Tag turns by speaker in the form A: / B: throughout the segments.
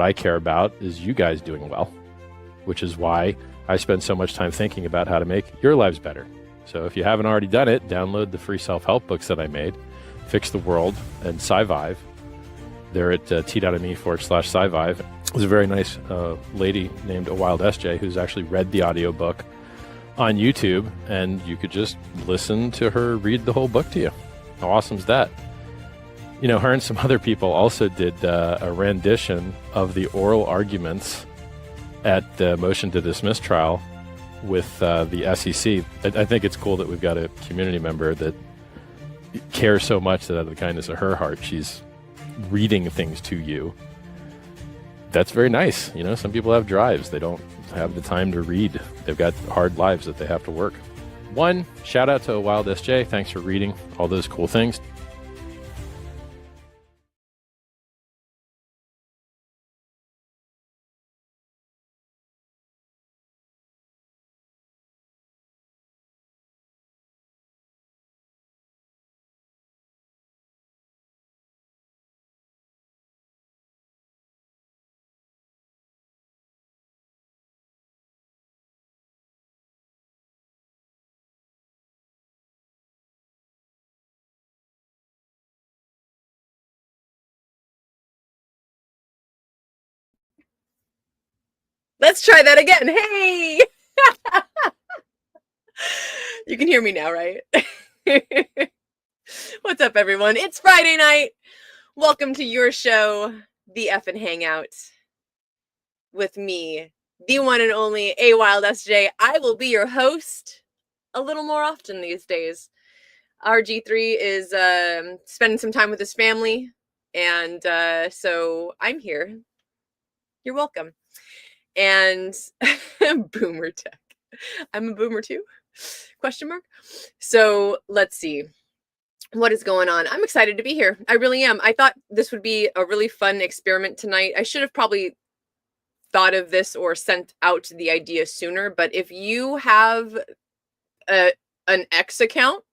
A: what I care about is you guys doing well, which is why I spend so much time thinking about how to make your lives better. So if you haven't already done it, download the free self-help books that I made, Fix the World and SciVive. They're at t.me/SciVive. There's a very nice lady named A Wild SJ who's actually read the audiobook on YouTube, and you could just listen to her read the whole book to you. How awesome is that? You know, her and some other people also did a rendition of the oral arguments at the motion to dismiss trial with the SEC. I think it's cool that we've got a community member that cares so much that out of the kindness of her heart, she's reading things to you. That's very nice. You know, some people have drives. They don't have the time to read. They've got hard lives that they have to work. One, shout out to A Wild SJ. Thanks for reading all those cool things.
B: Let's try that again. Hey! You can hear me now, right? What's up, everyone? It's Friday night. Welcome to your show, the FN Hangout, with me, the one and only A Wild SJ. I will be your host a little more often these days. RG3 is spending some time with his family, and so I'm here. You're welcome. And boomer tech. I'm a boomer too? Question mark. So let's see what is going on. I'm excited to be here. I really am. I thought this would be a really fun experiment tonight. I should have probably thought of this or sent out the idea sooner, but if you have an X account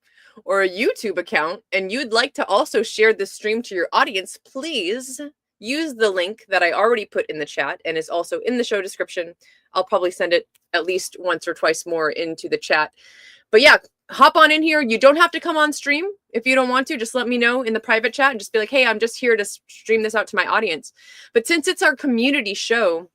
B: or a YouTube account and you'd like to also share this stream to your audience, please use the link that I already put in the chat and is also in the show description. I'll probably send it at least once or twice more into the chat. But yeah, hop on in here. You don't have to come on stream if you don't want to. Just let me know in the private chat and just be like, hey, I'm just here to stream this out to my audience. But since it's our community show,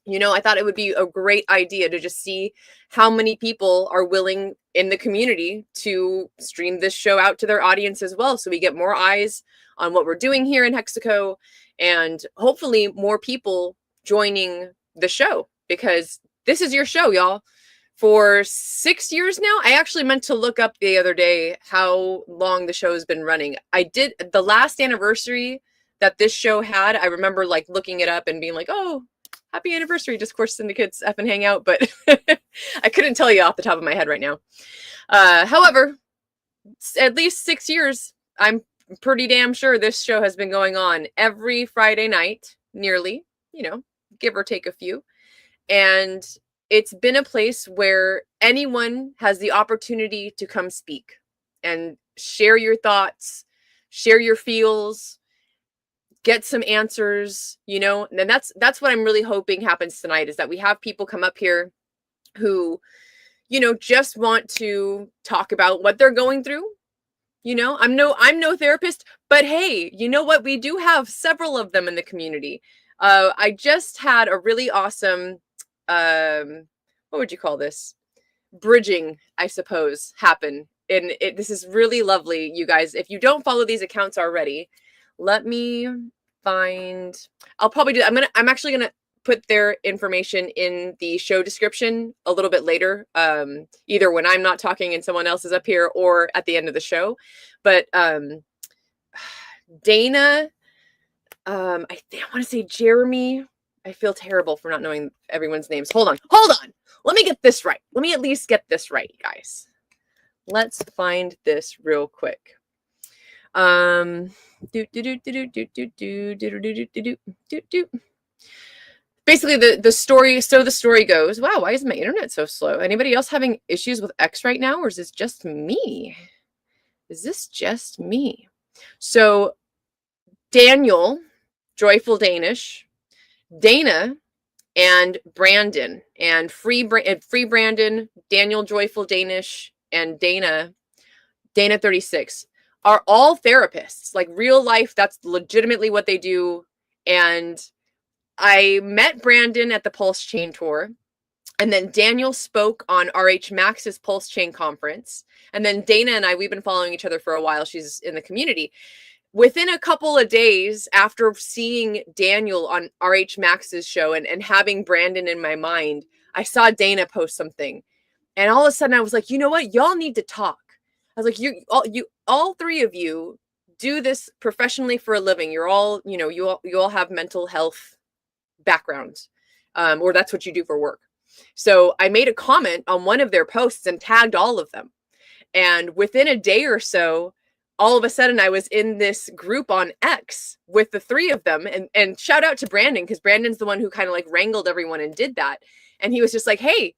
B: you know, I thought it would be a great idea to just see how many people are willing in the community to stream this show out to their audience as well. So we get more eyes on what we're doing here in Hexaco, and hopefully more people joining the show, because this is your show, y'all. For 6 years now. I actually meant to look up the other day how long the show has been running. I did. The last anniversary that this show had, I remember like looking it up and being like, oh, happy anniversary, Discourse Syndicate's FN Hangout, but I couldn't tell you off the top of my head right now. However, at least 6 years, I'm pretty damn sure this show has been going on every Friday night, nearly, you know, give or take a few. And it's been a place where anyone has the opportunity to come speak and share your thoughts, share your feels, get some answers, you know. And that's what I'm really hoping happens tonight, is that we have people come up here who, you know, just want to talk about what they're going through. You know, I'm no therapist, but hey, you know what? We do have several of them in the community. I just had a really awesome, what would you call this? Bridging, I suppose, happen. And this is really lovely, you guys. If you don't follow these accounts already, let me find, I'll probably do, I'm actually going to put their information in the show description a little bit later, either when I'm not talking and someone else is up here or at the end of the show. But Dana, I want to say Jeremy. I feel terrible for not knowing everyone's names. Hold on. Let me get this right. Let me at least get this right, guys. Let's find this real quick. Basically, the story goes, wow, why is my internet so slow? Anybody else having issues with X right now, or is this just me? So Daniel, Joyful Danish, Dana and Brandon, and free Brandon, Daniel Joyful Danish, and Dana 36 are all therapists, like real life. That's legitimately what they do. And I met Brandon at the Pulse Chain Tour. And then Daniel spoke on RH Max's Pulse Chain conference. And then Dana and I, we've been following each other for a while. She's in the community. Within a couple of days after seeing Daniel on RH Max's show and having Brandon in my mind, I saw Dana post something. And all of a sudden I was like, you know what? Y'all need to talk. I was like, all three of you do this professionally for a living. You're all, you all have mental health backgrounds, or that's what you do for work. So I made a comment on one of their posts and tagged all of them. And within a day or so, all of a sudden I was in this group on X with the three of them. And shout out to Brandon, because Brandon's the one who kind of like wrangled everyone and did that. And he was just like, hey,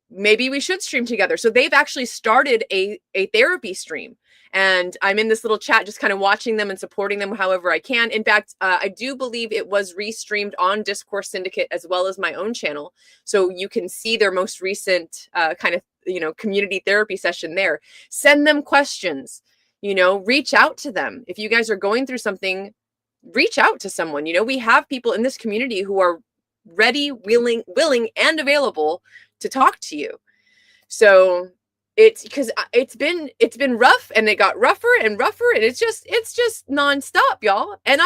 B: maybe we should stream together. So they've actually started a therapy stream. And I'm in this little chat just kind of watching them and supporting them however I can. In fact, I do believe it was restreamed on Discourse Syndicate as well as my own channel. So you can see their most recent kind of, community therapy session there. Send them questions, reach out to them. If you guys are going through something, reach out to someone. We have people in this community who are ready, willing, and available to talk to you. So it's because it's been rough, and it got rougher and rougher, and it's just nonstop, y'all. And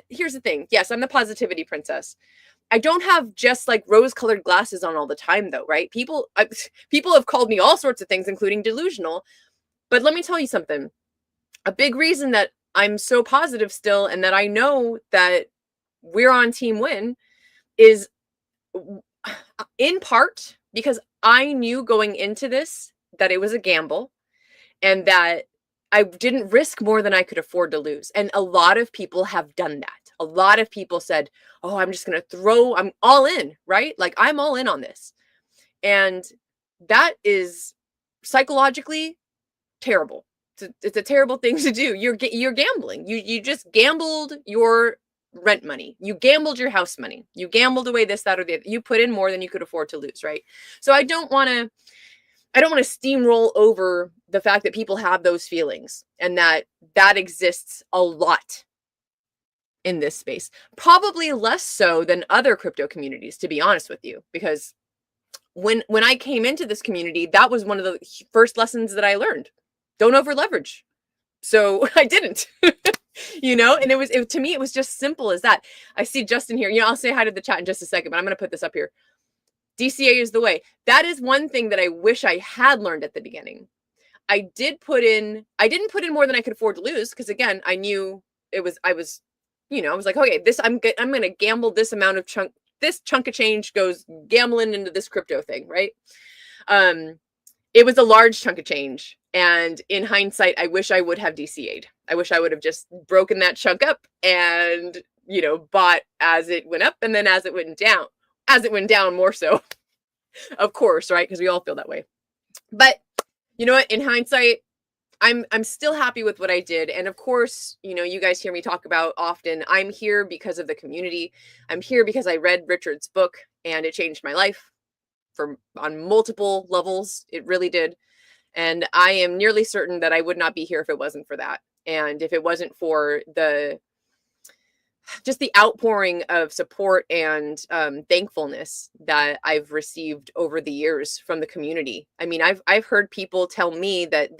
B: here's the thing. Yes, I'm the positivity princess. I don't have just like rose-colored glasses on all the time though, right? People have called me all sorts of things, including delusional. But let me tell you something. A big reason that I'm so positive still, and that I know that we're on Team Win, is in part because I knew going into this that it was a gamble and that I didn't risk more than I could afford to lose. And a lot of people have done that. A lot of people said, oh, I'm just going to I'm all in, right? Like I'm all in on this. And that is psychologically terrible. It's a terrible thing to do. You're gambling. You just gambled your rent money. You gambled your house money. You gambled away this, that, or the other. You put in more than you could afford to lose, right? So I don't want to steamroll over the fact that people have those feelings, and that exists a lot in this space. Probably less so than other crypto communities, to be honest with you, because when I came into this community, that was one of the first lessons that I learned. Don't over leverage. So I didn't. And to me, it was just simple as that. I see Justin here. I'll say hi to the chat in just a second, but I'm going to put this up here. DCA is the way. That is one thing that I wish I had learned at the beginning. I didn't put in more than I could afford to lose, because again, I knew I was like, okay, I'm going to gamble this amount of chunk. This chunk of change goes gambling into this crypto thing, right? It was a large chunk of change. And in hindsight, I wish I would have DCA'd. I wish I would have just broken that chunk up and, bought as it went up, and then as it went down more so, of course, right? Because we all feel that way. But you know what? In hindsight, I'm still happy with what I did. And of course, you guys hear me talk about often, I'm here because of the community. I'm here because I read Richard's book and it changed my life on multiple levels. It really did. And I am nearly certain that I would not be here if it wasn't for that. And if it wasn't for just the outpouring of support and thankfulness that I've received over the years from the community. I mean, I've heard people tell me that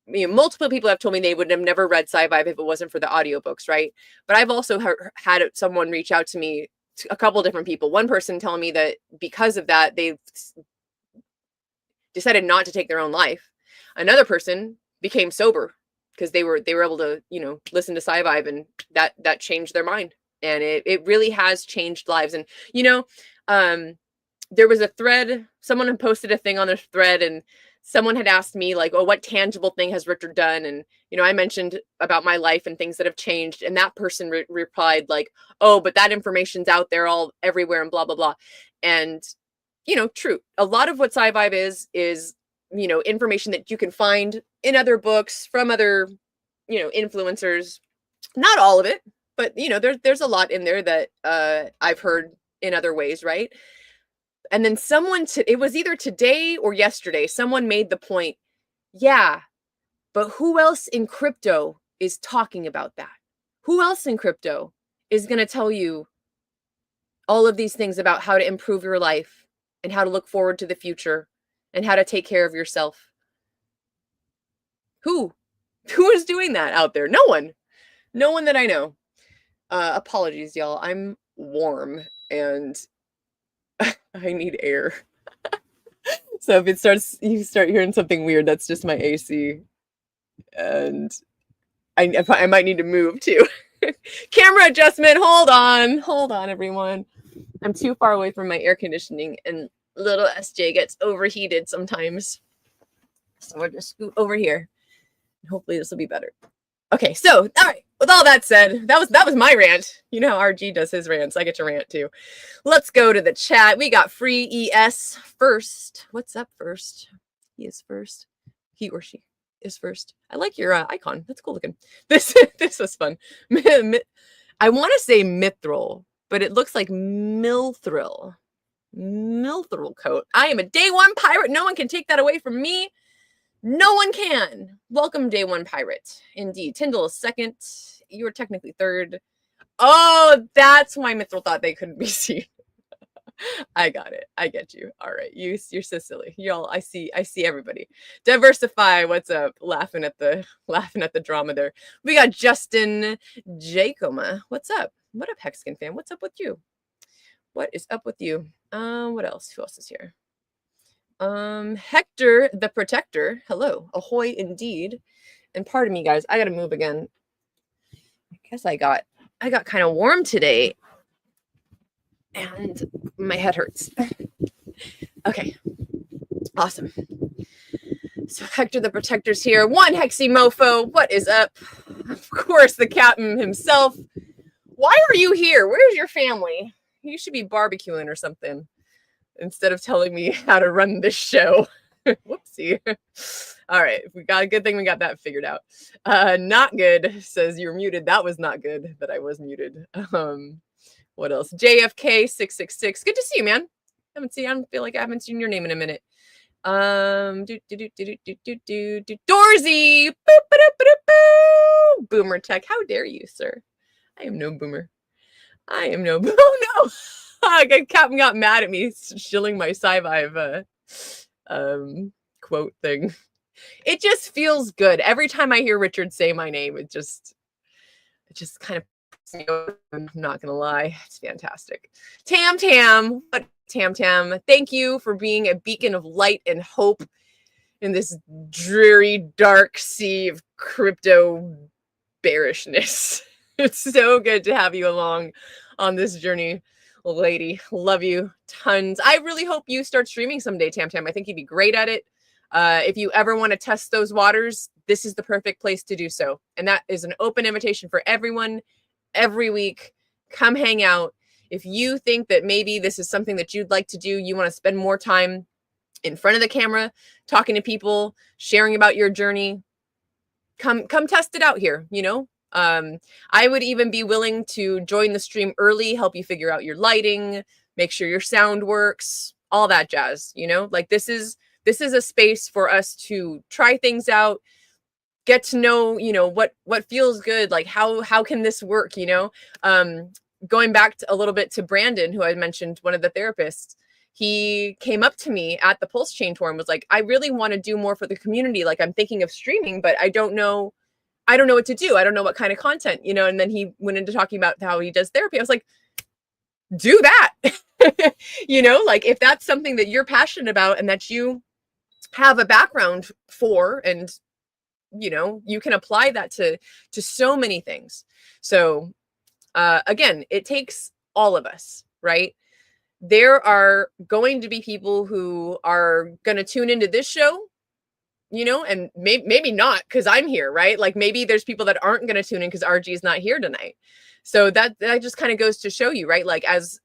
B: multiple people have told me they would have never read Sci-Vibe if it wasn't for the audiobooks, right? But I've also had someone reach out to me, a couple different people. One person telling me that because of that, they've decided not to take their own life. Another person became sober because they were able to, listen to Sci-Vibe, and that changed their mind. And it really has changed lives. And, there was a thread, someone had posted a thing on a thread, and someone had asked me like, oh, what tangible thing has Richard done? And, I mentioned about my life and things that have changed. And that person replied like, oh, but that information's out there all everywhere and blah, blah, blah. And, true. A lot of what Sci-Vibe is, information that you can find in other books from other, influencers. Not all of it, but there's a lot in there that I've heard in other ways, right? And then it was either today or yesterday, someone made the point, yeah, but who else in crypto is talking about that? Who else in crypto is going to tell you all of these things about how to improve your life and how to look forward to the future and how to take care of yourself? Who is doing that out there? No one that I know. Apologies, y'all. I'm warm and I need air. So if you start hearing something weird, that's just my AC. And I might need to move too. Camera adjustment. Hold on, everyone. I'm too far away from my air conditioning, and little SJ gets overheated sometimes. So we'll just scoot over here. Hopefully this will be better. Okay, so all right. With all that said, that was my rant. You know how RG does his rants. I get to rant too. Let's go to the chat. We got Free ES first. What's up first? He is first. He or she is first. I like your icon. That's cool looking. This was fun. I want to say Mithril, but it looks like Milthril. Milthril coat. I am a day one pirate. No one can take that away from me. No one can. Welcome, day one pirate. Indeed. Tyndall is second. You are technically third. Oh, that's why Mithril thought they couldn't be seen. I got it. I get you. All right. You're so silly. Y'all, I see everybody. Diversify. What's up? Laughing at the drama there. We got Justin Jacoma. What's up? What up, Hexicans fan? What's up with you? What is up with you? What else? Who else is here? Hector the Protector. Hello. Ahoy indeed. And pardon me, guys. I gotta move again. I guess I got kind of warm today. And my head hurts. Okay. Awesome. So Hector the Protector's here. One Hexy Mofo. What is up? Of course, the captain himself. Why are you here? Where's your family? You should be barbecuing or something instead of telling me how to run this show. Whoopsie. All right. We got a good thing we got that figured out. Not good says you're muted. That was not good that I was muted. What else? JFK 666. Good to see you, man. I don't feel like I haven't seen your name in a minute. Dorsey. Boomer Tech. How dare you, sir? I am no boomer. Oh no. Captain got mad at me shilling my sci-vive quote thing. It just feels good. Every time I hear Richard say my name, it just kind of, I'm not gonna lie, it's fantastic. Tam, what Tam? Thank you for being a beacon of light and hope in this dreary, dark sea of crypto bearishness. It's so good to have you along on this journey, lady. Love you tons. I really hope you start streaming someday, Tam. I think you'd be great at it. If you ever want to test those waters, this is the perfect place to do so. And that is an open invitation for everyone every week. Come hang out. If you think that maybe this is something that you'd like to do, you want to spend more time in front of the camera, talking to people, sharing about your journey, come test it out here, you know? I would even be willing to join the stream early, help you figure out your lighting, make sure your sound works, all that jazz, you know? Like this is a space for us to try things out, get to know, you know, what feels good, like how can this work, you know? Going back a little bit to Brandon, who I mentioned, one of the therapists, he came up to me at the Pulse Chain tour and was like, I really want to do more for the community. Like I'm thinking of streaming, but I don't know what to do. I don't know what kind of content, you know? And then he went into talking about how he does therapy. I was like, do that. You know, like if that's something that you're passionate about and that you have a background for, and you know, you can apply that to so many things. So again, it takes all of us, right? There are going to be people who are going to tune into this show, you know, and maybe not because I'm here, right? Like maybe there's people that aren't going to tune in because RG is not here tonight. So that just kind of goes to show you, right? Like as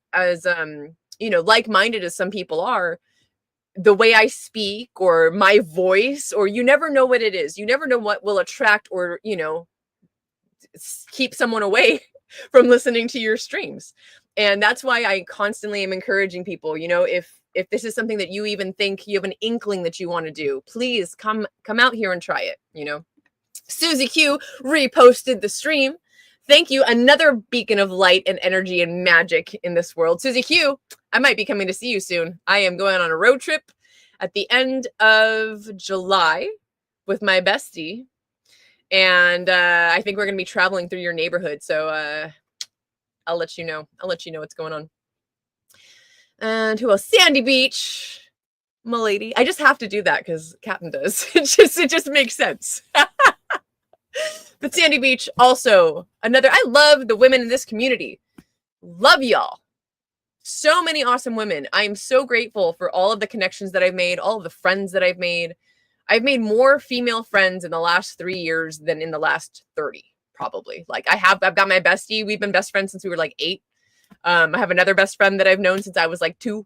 B: you know, like-minded as some people are, the way I speak or my voice, or you never know what it is. You never know what will attract or, you know, keep someone away from listening to your streams. And that's why I constantly am encouraging people, you know, if this is something that you even think you have an inkling that you want to do, please come out here and try it, you know. Susie Q reposted the stream. Thank you. Another beacon of light and energy and magic in this world. Susie Q, I might be coming to see you soon. I am going on a road trip at the end of July with my bestie. And I think we're going to be traveling through your neighborhood. So I'll let you know. I'll let you know what's going on. And who else? Sandy Beach, m'lady. I just have to do that because Captain does. It just makes sense. But Sandy Beach, also another. I love the women in this community. Love y'all. So many awesome women. I'm so grateful for all of the connections that I've made, all of the friends that I've made. I've made more female friends in the last 3 years than in the last 30, probably. Like I've got my bestie. We've been best friends since we were like 8. I have another best friend that I've known since I was like 2,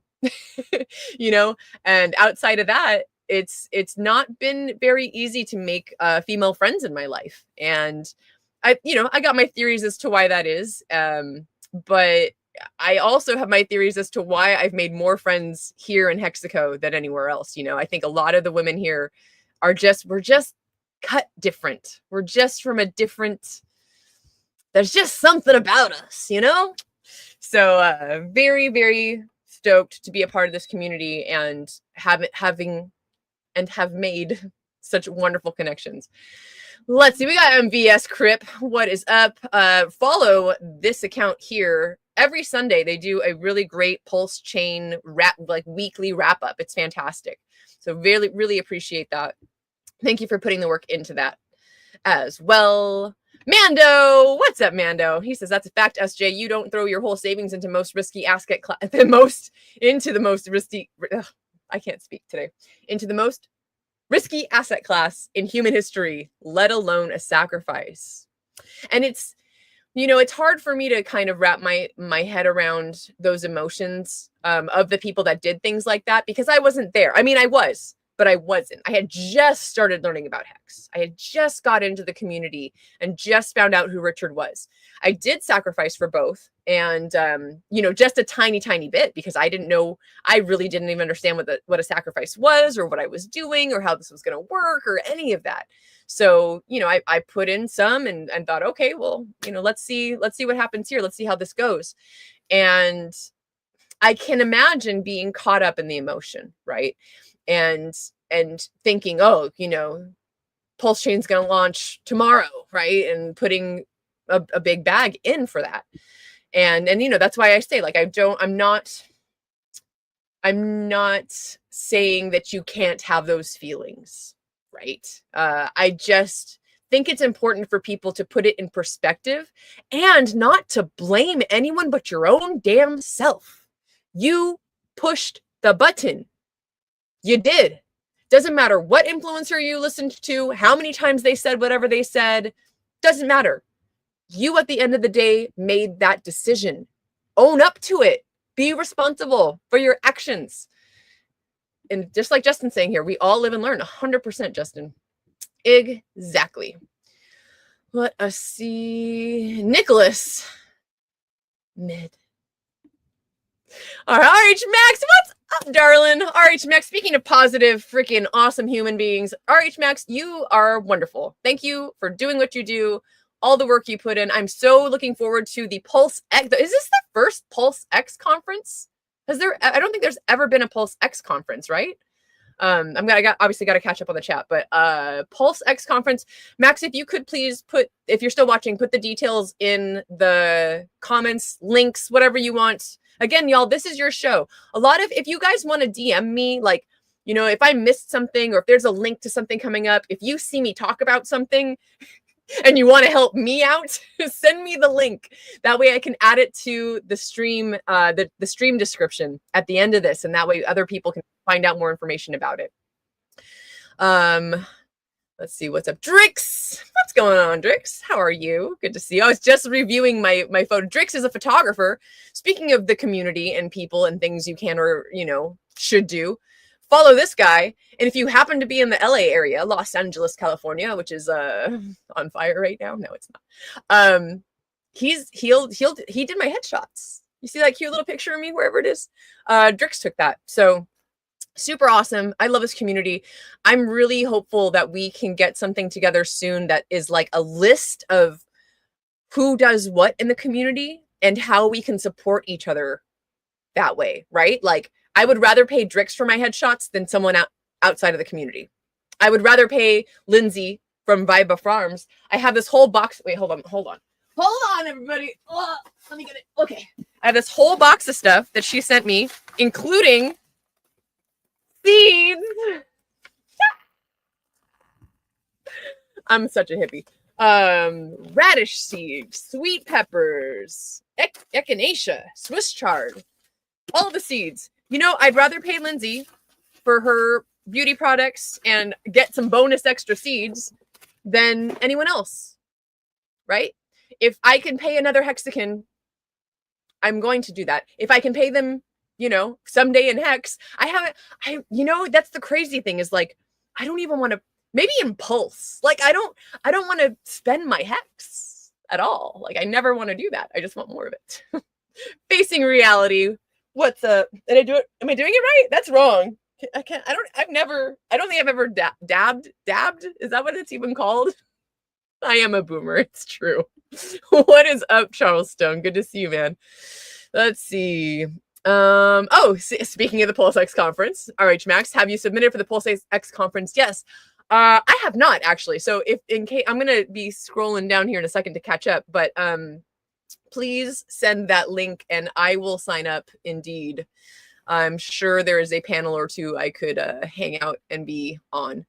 B: you know, and outside of that, it's not been very easy to make female friends in my life. And I got my theories as to why that is. But I also have my theories as to why I've made more friends here in Hexaco than anywhere else. You know, I think a lot of the women here we're just cut different. We're just from a different, there's just something about us, you know? So very, very stoked to be a part of this community and have made such wonderful connections. Let's see. We got MVS Crip. What is up? Follow this account here. Every Sunday, they do a really great Pulse Chain weekly wrap up. It's fantastic. So really, really appreciate that. Thank you for putting the work into that as well. Mando, what's up, Mando? He says, that's a fact, SJ. You don't throw your whole savings into most risky asset class, into the most risky asset class in human history, let alone a sacrifice. And it's hard for me to kind of wrap my head around those emotions of the people that did things like that, because I wasn't there. I mean, I was, but I wasn't. I had just started learning about Hex. I had just got into the community and just found out who Richard was. I did sacrifice for both, and just a tiny bit, because I didn't know. I really didn't even understand what a sacrifice was, or what I was doing, or how this was going to work, or any of that. So, I put in some and thought, okay, well, let's see what happens here. Let's see how this goes. And I can imagine being caught up in the emotion, right? And thinking, oh, Pulse Chain's going to launch tomorrow, right? And putting a big bag in for that. And that's why I say, like, I'm not saying that you can't have those feelings, right? I just think it's important for people to put it in perspective and not to blame anyone but your own damn self. You pushed the button. You did. Doesn't matter what influencer you listened to, how many times they said whatever they said, doesn't matter. You, at the end of the day, made that decision. Own up to it. Be responsible for your actions. And just like Justin's saying here, we all live and learn. 100%, Justin. Exactly. Let us see. Nicholas. Mid. All right, RH Max, what's up, darling? RH Max, speaking of positive, freaking awesome human beings, RH Max, you are wonderful. Thank you for doing what you do, all the work you put in. I'm so looking forward to the PulseX. Is this the first PulseX conference? I don't think there's ever been a PulseX conference, right? Obviously got to catch up on the chat, but PulseX conference. Max, if you could please if you're still watching, put the details in the comments, links, whatever you want. Again, y'all, this is your show. If you guys want to DM me, like, if I missed something, or if there's a link to something coming up, if you see me talk about something and you want to help me out, send me the link. That way I can add it to the stream, the stream description at the end of this. And that way other people can find out more information about it. Let's see what's up. Drix, what's going on, Drix? How are you? Good to see you. I was just reviewing my photo. Drix is a photographer. Speaking of the community and people and things you can or, should do, follow this guy. And if you happen to be in the LA area, Los Angeles, California, which is on fire right now. No, it's not. he did my headshots. You see that cute little picture of me wherever it is? Drix took that. So super awesome. I love this community. I'm really hopeful that we can get something together soon that is like a list of who does what in the community and how we can support each other that way, right? Like, I would rather pay Drix for my headshots than someone outside of the community. I would rather pay Lindsay from Viba Farms. I have this whole box. Wait, hold on, everybody. Oh, let me get it. Okay. I have this whole box of stuff that she sent me, including seeds. I'm such a hippie. Radish seeds, sweet peppers, echinacea, Swiss chard, all the seeds. You know, I'd rather pay Lindsay for her beauty products and get some bonus extra seeds than anyone else, right? If I can pay another Hexican, I'm going to do that. If I can pay them, you know, someday in Hex, that's the crazy thing is like, I don't even want to, maybe in Pulse. Like, I don't want to spend my Hex at all. Like, I never want to do that. I just want more of it. Facing reality. What's up? Did I do it? Am I doing it right? That's wrong. I don't think I've ever dabbed. Is that what it's even called? I am a boomer. It's true. What is up, Charles Stone? Good to see you, man. Let's see. Speaking of the PulseX conference, RH Max, have you submitted for the PulseX conference? Yes. I have not actually. So if in case I'm gonna be scrolling down here in a second to catch up, but please send that link and I will sign up indeed. I'm sure there is a panel or two I could hang out and be on.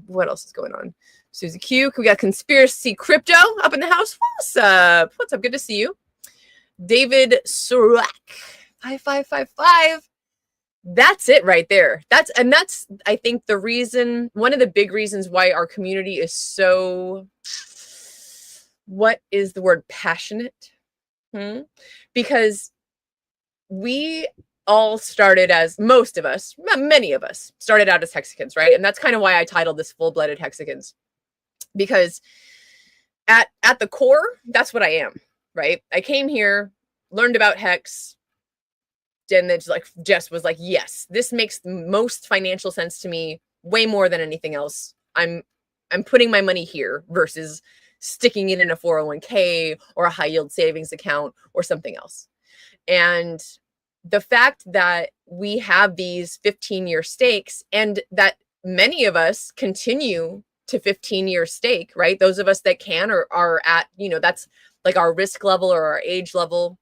B: What else is going on? Susie Q, we got Conspiracy Crypto up in the house. What's up? What's up? Good to see you. David Surak, 5555. That's it right there. That's I think one of the big reasons why our community is so, what is the word, passionate? Because we all started as, many of us started out as Hexicans, right? And that's kind of why I titled this Full-Blooded Hexicans, because at the core, that's what I am, right? I came here, learned about Hex, and then Jess was like, yes, this makes the most financial sense to me, way more than anything else. I'm putting my money here versus sticking it in a 401k or a high yield savings account or something else. And the fact that we have these 15-year stakes and that many of us continue to 15-year stake, right? Those of us that can or are at, that's like our risk level or our age level,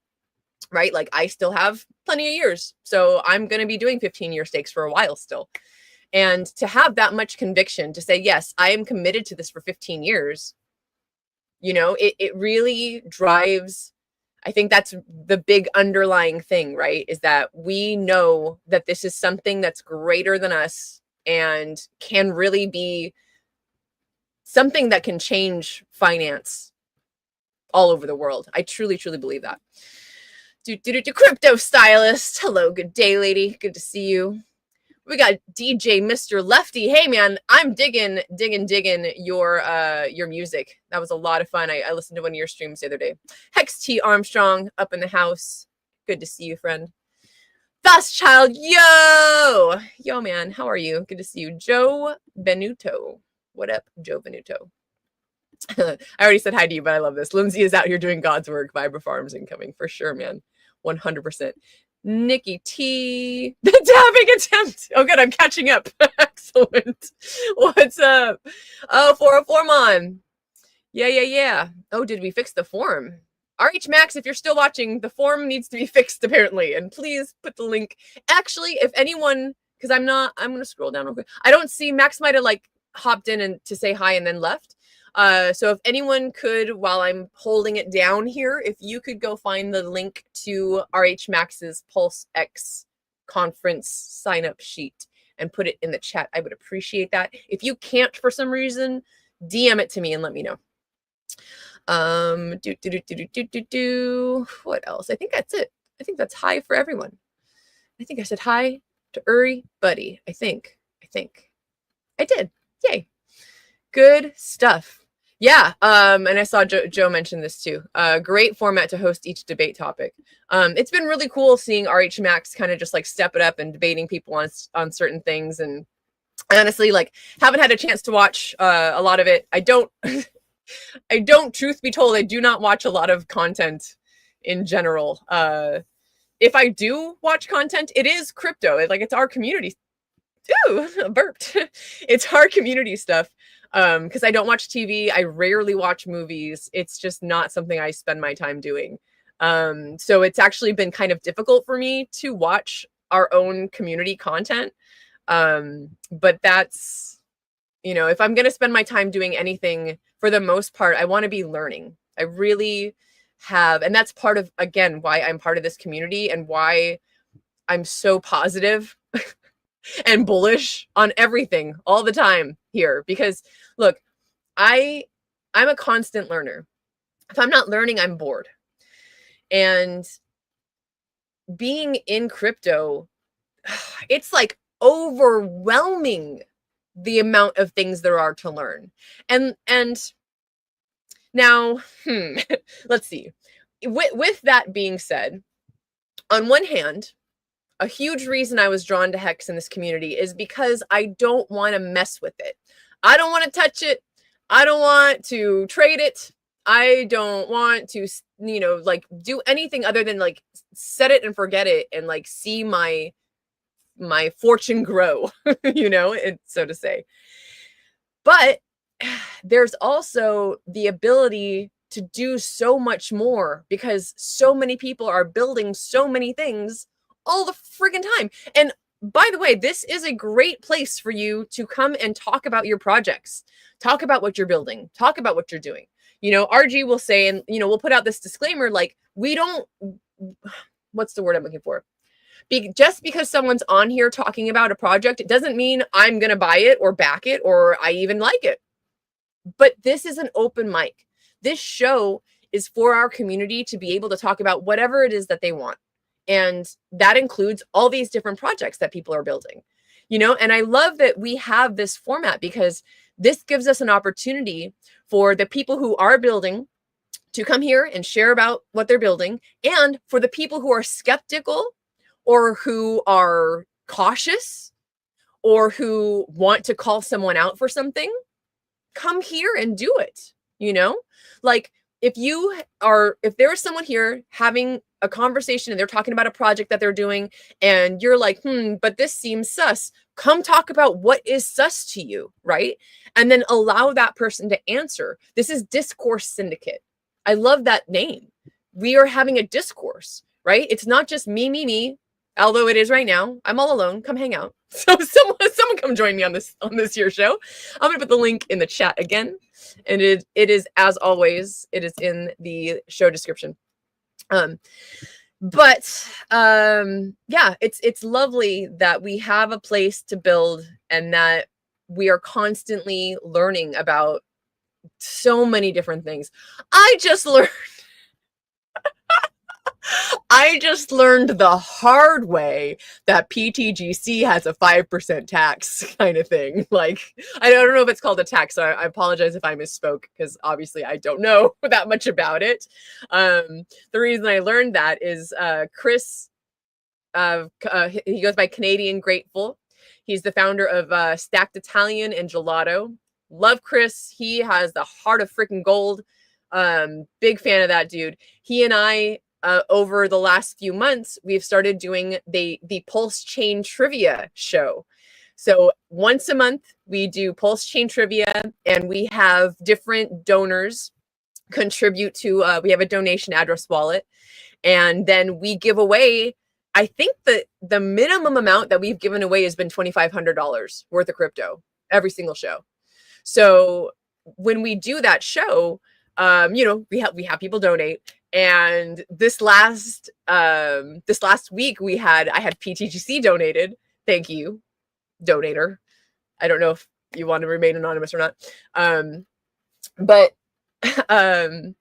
B: right? Like, I still have plenty of years. So I'm going to be doing 15-year stakes for a while still. And to have that much conviction to say, yes, I am committed to this for 15 years, it really drives. I think that's the big underlying thing, right? Is that we know that this is something that's greater than us and can really be something that can change finance all over the world. I truly, truly believe that. Crypto stylist. Hello, good day, lady. Good to see you. We got DJ Mr. Lefty. Hey man, I'm digging your music. That was a lot of fun. I listened to one of your streams the other day. Hex T Armstrong up in the house. Good to see you, friend. Fast Child, yo man, how are you? Good to see you. Joe Benuto. What up, Joe Benuto? I already said hi to you, but I love this. Lindsay is out here doing God's work. Vibra Farms incoming for sure, man. 100%. Nikki T, the dabbing attempt. Oh, good. I'm catching up. Excellent. What's up? Oh, 404 Mon. Yeah. Oh, did we fix the form? RH Max, if you're still watching, the form needs to be fixed apparently. And please put the link. Actually, if anyone, because I'm going to scroll down real quick. I don't see, Max might have hopped in and to say hi and then left. So if anyone could, while I'm holding it down here, if you could go find the link to RH Max's PulseX conference sign-up sheet and put it in the chat, I would appreciate that. If you can't for some reason, DM it to me and let me know. What else? I think that's it. I think that's hi for everyone. I think I said hi to Uri, buddy. I think I did. Yay. Good stuff. Yeah, and I saw Joe mention this too. Great format to host each debate topic. It's been really cool seeing RH Max kind of just like step it up and debating people on certain things. And I honestly like haven't had a chance to watch a lot of it. I don't, truth be told, I do not watch a lot of content in general. If I do watch content, it is crypto. It's our community. Ooh, burped. It's our community stuff. Because I don't watch TV. I rarely watch movies. It's just not something I spend my time doing. So it's actually been kind of difficult for me to watch our own community content. But that's, if I'm going to spend my time doing anything, for the most part, I want to be learning. I really have. And that's part of, again, why I'm part of this community and why I'm so positive and bullish on everything all the time here. Because look, I'm a constant learner. If I'm not learning, I'm bored. And being in crypto, it's like overwhelming the amount of things there are to learn. And now, let's see. With that being said, on one hand, a huge reason I was drawn to Hex in this community is because I don't want to mess with it. I don't want to touch it. I don't want to trade it. I don't want to, do anything other than like set it and forget it and like see my fortune grow, so to say. But there's also the ability to do so much more because so many people are building so many things all the friggin' time. And by the way, this is a great place for you to come and talk about your projects, talk about what you're building, talk about what you're doing. RG will say, and, we'll put out this disclaimer, like, we don't, what's the word I'm looking for? Just because someone's on here talking about a project, it doesn't mean I'm going to buy it or back it or I even like it. But this is an open mic. This show is for our community to be able to talk about whatever it is that they want. And that includes all these different projects that people are building, and I love that we have this format because this gives us an opportunity for the people who are building to come here and share about what they're building. And for the people who are skeptical or who are cautious or who want to call someone out for something, come here and do it. Like if there is someone here having a conversation and they're talking about a project that they're doing and you're like, but this seems sus, come talk about what is sus to you, right? And then allow that person to answer. This is Discourse Syndicate. I love that name. We are having a discourse, right? It's not just me, although it is right now. I'm all alone. Come hang out. So someone come join me on this here show. I'm gonna put the link in the chat again. And it is, as always, it is in the show description. Yeah, it's lovely that we have a place to build and that we are constantly learning about so many different things. I just learned the hard way that PTGC has a 5% tax kind of thing. Like, I don't know if it's called a tax, so I apologize if I misspoke because obviously I don't know that much about it. The reason I learned that is Chris, he goes by Canadian Grateful. He's the founder of Stacked Italian and Gelato. Love Chris. He has the heart of freaking gold. Big fan of that dude. He and I, over the last few months, we've started doing the Pulse Chain Trivia show. So once a month, we do Pulse Chain Trivia, and we have different donors contribute to, we have a donation address wallet, and then we give away, I think that the minimum amount that we've given away has been $2,500 worth of crypto every single show. So when we do that show, we have people donate. And this last week I had PTGC donated. Thank you, donator. I don't know if you want to remain anonymous or not. But I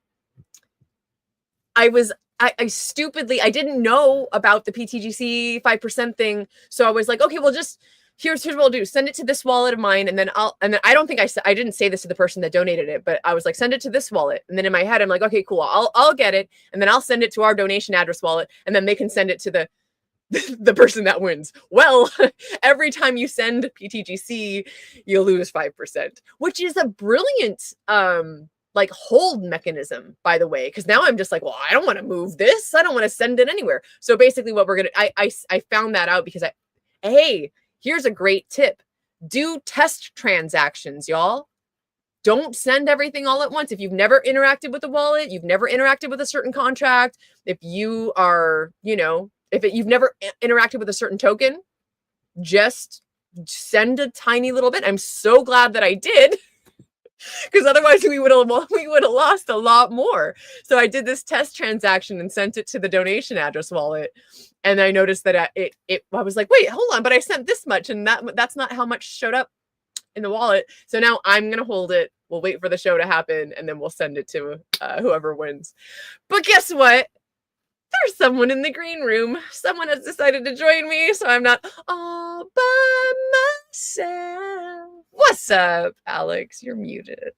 B: stupidly, I didn't know about the PTGC 5% thing. So I was like, okay, well, just here's what I'll do. Send it to this wallet of mine. And then I don't think I didn't say this to the person that donated it, but I was like, send it to this wallet. And then in my head, I'm like, okay, cool. I'll get it. And then I'll send it to our donation address wallet. And then they can send it to the person that wins. Well, every time you send PTGC, you lose 5%, which is a brilliant, like hold mechanism, by the way, because now I'm just like, well, I don't want to move this. I don't want to send it anywhere. So basically what we're going to, I found that out because hey, here's a great tip. Do test transactions, y'all. Don't send everything all at once. If you've never interacted with a wallet, you've never interacted with a certain contract, if you are, you've never interacted with a certain token, just send a tiny little bit. I'm so glad that I did. Because otherwise we would have lost a lot more. So I did this test transaction and sent it to the donation address wallet. And I noticed that I was like, wait, hold on, but I sent this much and that's not how much showed up in the wallet. So now I'm going to hold it. We'll wait for the show to happen and then we'll send it to whoever wins. But guess what? There's someone in the green room. Someone has decided to join me, so I'm not all by myself. What's up, Alex? You're muted.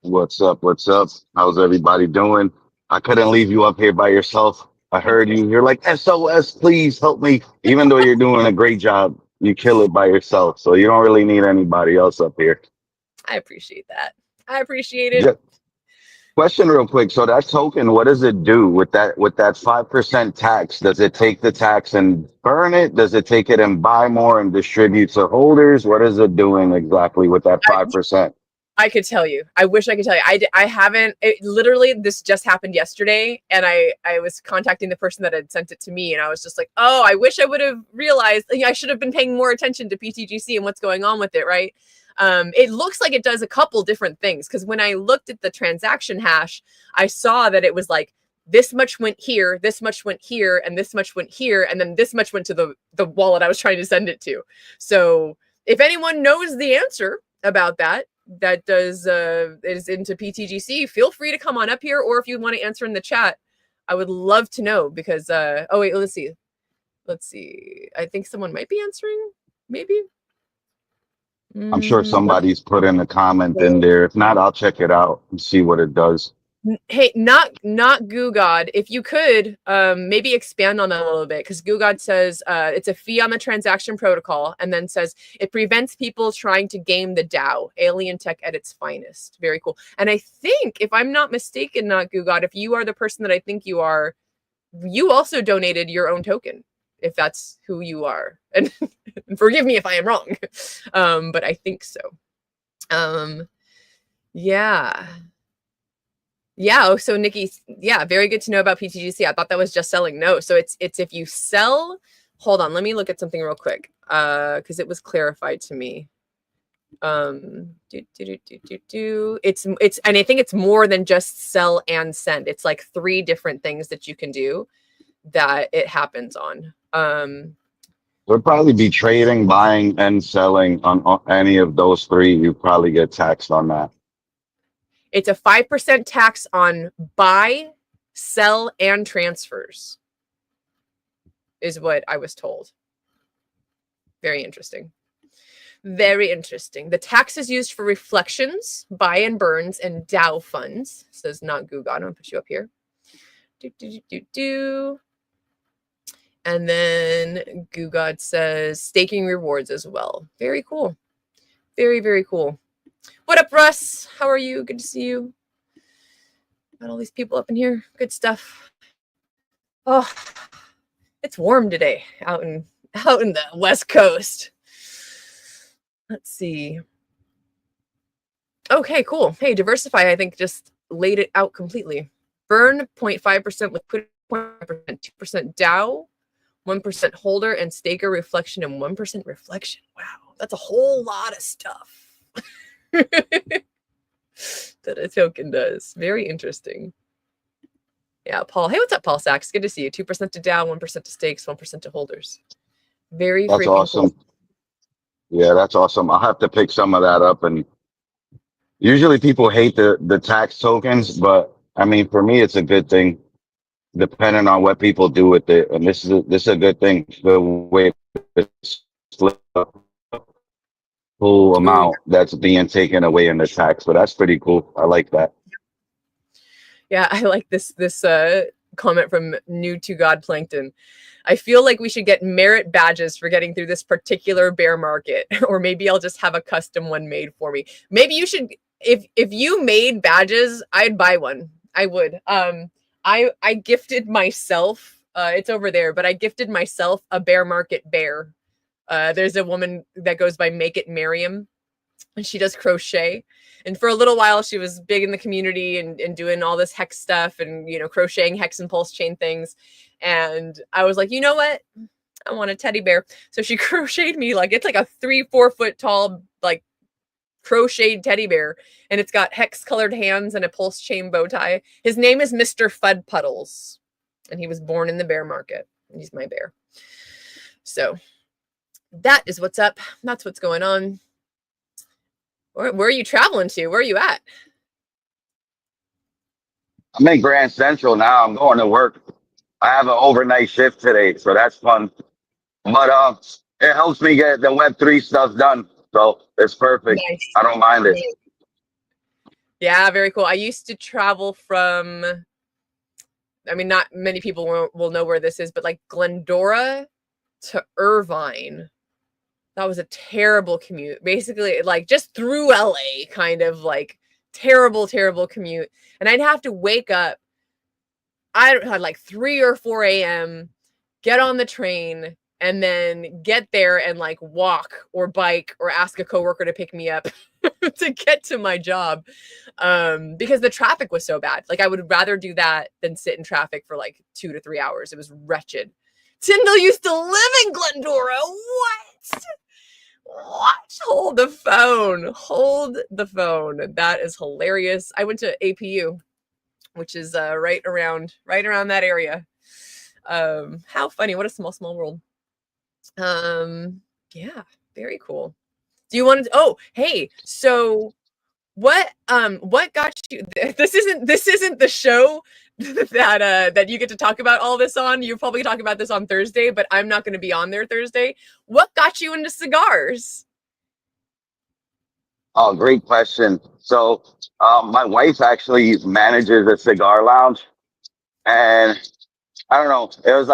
C: What's up? What's up? How's everybody doing? I couldn't leave you up here by yourself. I heard you. You're like, SOS, please help me. Even though you're doing a great job, you kill it by yourself. So you don't really need anybody else up here.
B: I appreciate that. I appreciate it.
C: Yeah. Question real quick. So that token, what does it do with that 5% tax? Does it take the tax and burn it? Does it take it and buy more and distribute to holders? What is it doing exactly with that 5%?
B: I could tell you. I wish I could tell you. I haven't. Literally, this just happened yesterday, and I was contacting the person that had sent it to me, and I was just like, oh, I wish I would have realized. I should have been paying more attention to PTGC and what's going on with it, right? It looks like it does a couple different things, because when I looked at the transaction hash, I saw that it was like this much went here, this much went here, and this much went here, and then this much went to the wallet I was trying to send it to. So if anyone knows the answer about that is into PTGC, feel free to come on up here, or if you want to answer in the chat, I would love to know, because oh wait, let's see. I think someone might be answering, maybe.
C: I'm sure somebody's put in a comment in there. If not, I'll check it out and see what it does.
B: Hey, not Goo God. If you could maybe expand on that a little bit, because Goo God says it's a fee on the transaction protocol, and then says it prevents people trying to game the DAO, alien tech at its finest. Very cool. And I think, if I'm not mistaken, not Goo God, if you are the person that I think you are, you also donated your own token, if that's who you are. And forgive me if I am wrong, but I think so. Yeah. Yeah. Oh, so Nikki, yeah, very good to know about PTGC. I thought that was just selling. No, so it's if you sell. Hold on, let me look at something real quick, because it was clarified to me. It's and I think it's more than just sell and send. It's like 3 different things that you can do that it happens on.
C: Would probably be trading, buying, and selling on any of those 3. You probably get taxed on that.
B: It's a 5% tax on buy, sell, and transfers, is what I was told. Very interesting. Very interesting. The tax is used for reflections, buy and burns, and DAO funds. Says not Google. I'm gonna put you up here. And then Goo God says staking rewards as well. Very cool. Very, very cool. What up, Russ? How are you? Good to see you. Got all these people up in here. Good stuff. Oh, it's warm today out in the West Coast. Let's see. Okay, cool. Hey, Diversify, I think, just laid it out completely. Burn 0.5% liquidity, 0.5%, 2% DAO, 1% holder, and staker reflection, and 1% reflection. Wow, that's a whole lot of stuff that a token does. Very interesting. Yeah, Paul. Hey, what's up, PulseX? Good to see you. 2% to DAO, 1% to stakes, 1% to holders. Very
C: That's awesome. Cool. Yeah, that's awesome. I'll have to pick some of that up. And usually people hate the tax tokens, but I mean, for me, it's a good thing, depending on what people do with it. And this is a good thing. The way to split up full
B: Ooh,
C: amount that's being taken away in the tax. So that's pretty cool. I like that.
B: yeah, I like this comment from New to God Plankton. I feel like we should get merit badges for getting through this particular bear market, or maybe I'll just have a custom one made for me. Maybe you should, if you made badges, I'd buy one. I would. I gifted myself. It's over there, but I gifted myself a bear market bear. There's a woman that goes by Make It Miriam, and she does crochet. And for a little while, she was big in the community and doing all this hex stuff and, crocheting hex and pulse chain things. And I was like, you know what? I want a teddy bear. So she crocheted me it's like a 3-4 foot tall, crocheted teddy bear. And it's got hex colored hands and a pulse chain bow tie. His name is Mr. Fud Puddles. And he was born in the bear market. He's my bear. So that is what's up. That's what's going on. Where are you traveling to? Where are you at?
C: I'm in Grand Central now. I'm going to work. I have an overnight shift today, so that's fun. But it helps me get the Web3 stuff done. So it's perfect.
B: Nice.
C: I don't mind it.
B: Yeah, very cool. I used to travel from, not many people will know where this is, but Glendora to Irvine. That was a terrible commute. Basically, just through LA, kind of terrible, terrible commute. And I'd have to wake up, I don't know, 3 or 4 a.m., get on the train, and then get there and walk or bike or ask a coworker to pick me up to get to my job. Because the traffic was so bad. I would rather do that than sit in traffic for 2 to 3 hours. It was wretched. Tyndall used to live in Glendora. What? Hold the phone. That is hilarious. I went to APU, which is right around that area. How funny. What a small world. Yeah, very cool. Do you want to hey, so what got you, this isn't the show that you get to talk about all this on. You're probably talking about this on Thursday, but I'm not going to be on there Thursday. What got you into cigars?
C: Oh, great question. So my wife actually manages a cigar lounge, and I don't know. It was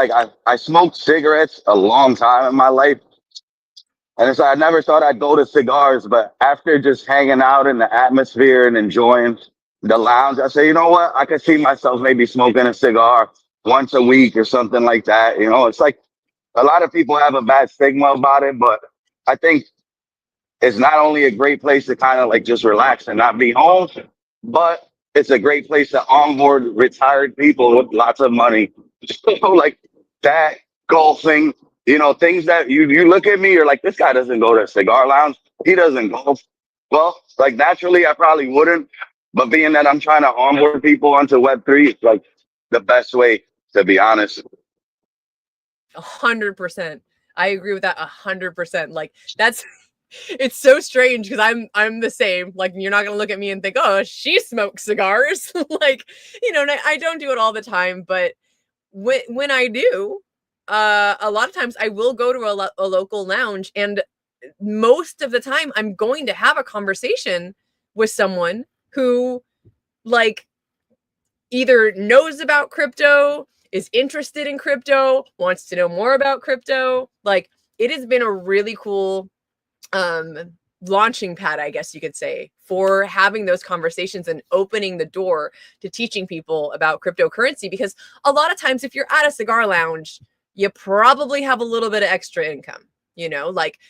C: I smoked cigarettes a long time in my life. And so I never thought I'd go to cigars, but after just hanging out in the atmosphere and enjoying the lounge, I said, you know what? I could see myself maybe smoking a cigar once a week or something like that. It's a lot of people have a bad stigma about it, but I think it's not only a great place to kind of just relax and not be home, but it's a great place to onboard retired people with lots of money. Like that, golfing, things that you look at me, you're like, this guy doesn't go to a cigar lounge. He doesn't golf. Well, naturally, I probably wouldn't. But being that I'm trying to onboard people onto Web3, it's the best way, to be honest.
B: 100%. I agree with that 100%. It's so strange because I'm the same. You're not gonna look at me and think, oh, she smokes cigars. And I don't do it all the time, but when I do, a lot of times I will go to a local lounge, and most of the time I'm going to have a conversation with someone who either knows about crypto, is interested in crypto, wants to know more about crypto. It has been a really cool launching pad, I guess you could say, for having those conversations and opening the door to teaching people about cryptocurrency. Because a lot of times if you're at a cigar lounge, you probably have a little bit of extra income.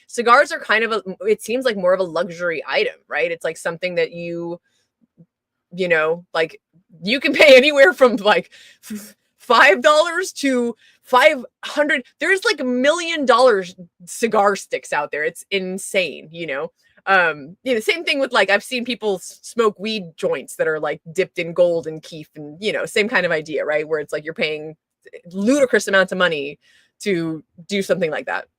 B: Cigars are kind of it seems like more of a luxury item, right? It's something that you can pay anywhere from $5 to 500. There's $1 million cigar sticks out there. It's insane. Same thing with I've seen people smoke weed joints that are dipped in gold and keef, and same kind of idea, right? Where it's you're paying ludicrous amounts of money to do something like that.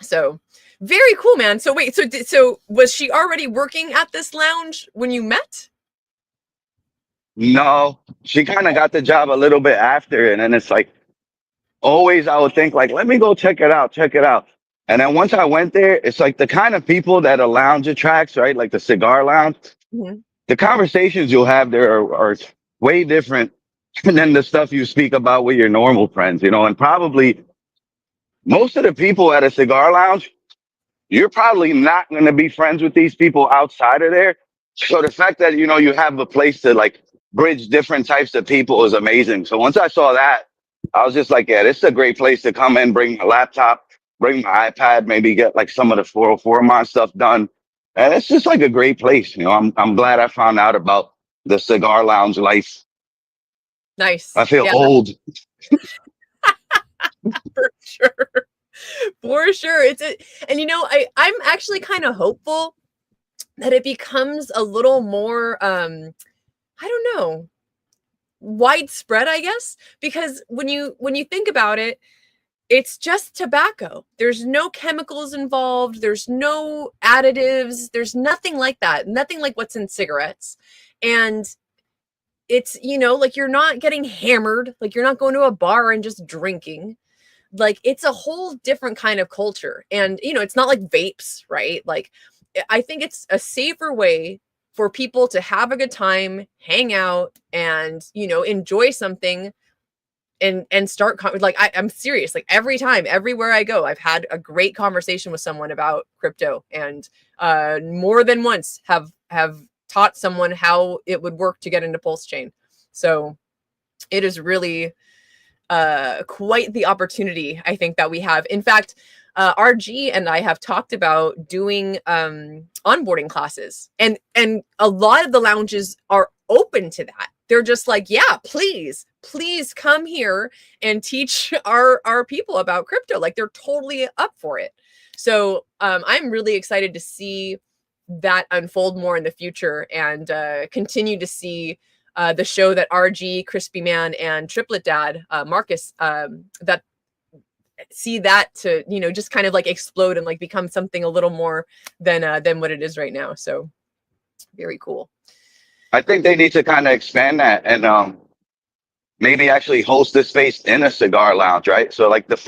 B: So very cool, man. So wait, so was she already working at this lounge when you met?
C: No, she kind of got the job a little bit after. And then it's always I would think let me go check it out. And then once I went there, it's like the kind of people that a lounge attracts, right? Like the cigar lounge.
B: Mhm.
C: The conversations you'll have there are way different than the stuff you speak about with your normal friends, and probably most of the people at a cigar lounge, you're probably not going to be friends with these people outside of there. So the fact that, you have a place to like bridge different types of people is amazing. So once I saw that, I was just like, yeah, this is a great place to come in, bring my laptop, bring my iPad, maybe get like some of the 404 mod stuff done. And it's just like a great place. I'm glad I found out about the cigar lounge life. I
B: Nice.
C: feel
B: Yeah,
C: old.
B: for sure. For sure. And I'm actually kind of hopeful that it becomes a little more I don't know, widespread, I guess, because when you think about it, it's just tobacco. There's no chemicals involved, there's no additives, there's nothing like that. Nothing like what's in cigarettes. And it's, like you're not getting hammered, like you're not going to a bar and just drinking. Like it's a whole different kind of culture. And it's not like vapes, right? Like I think it's a safer way for people to have a good time, hang out, and enjoy something, and start like I'm serious. Like every time, everywhere I go, I've had a great conversation with someone about crypto, and more than once have taught someone how it would work to get into Pulse Chain. So it is really quite the opportunity, I think, that we have. In fact, RG and I have talked about doing onboarding classes, and a lot of the lounges are open to that. They're just like, yeah, please come here and teach our people about crypto. Like they're totally up for it. So I'm really excited to see that unfold more in the future, and continue to see the show that RG, Crispy Man, and Triplet Dad, Marcus, that see that to just kind of like explode and like become something a little more than what it is right now. So very cool.
C: I think they need to kind of expand that and maybe actually host this space in a cigar lounge, right? So like this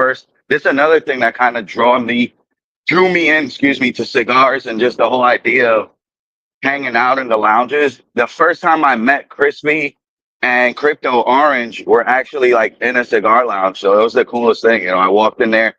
C: is another thing that kind of drew me in, to cigars and just the whole idea of hanging out in the lounges. The first time I met Crispy and Crypto Orange were actually like in a cigar lounge. So it was the coolest thing. I walked in there,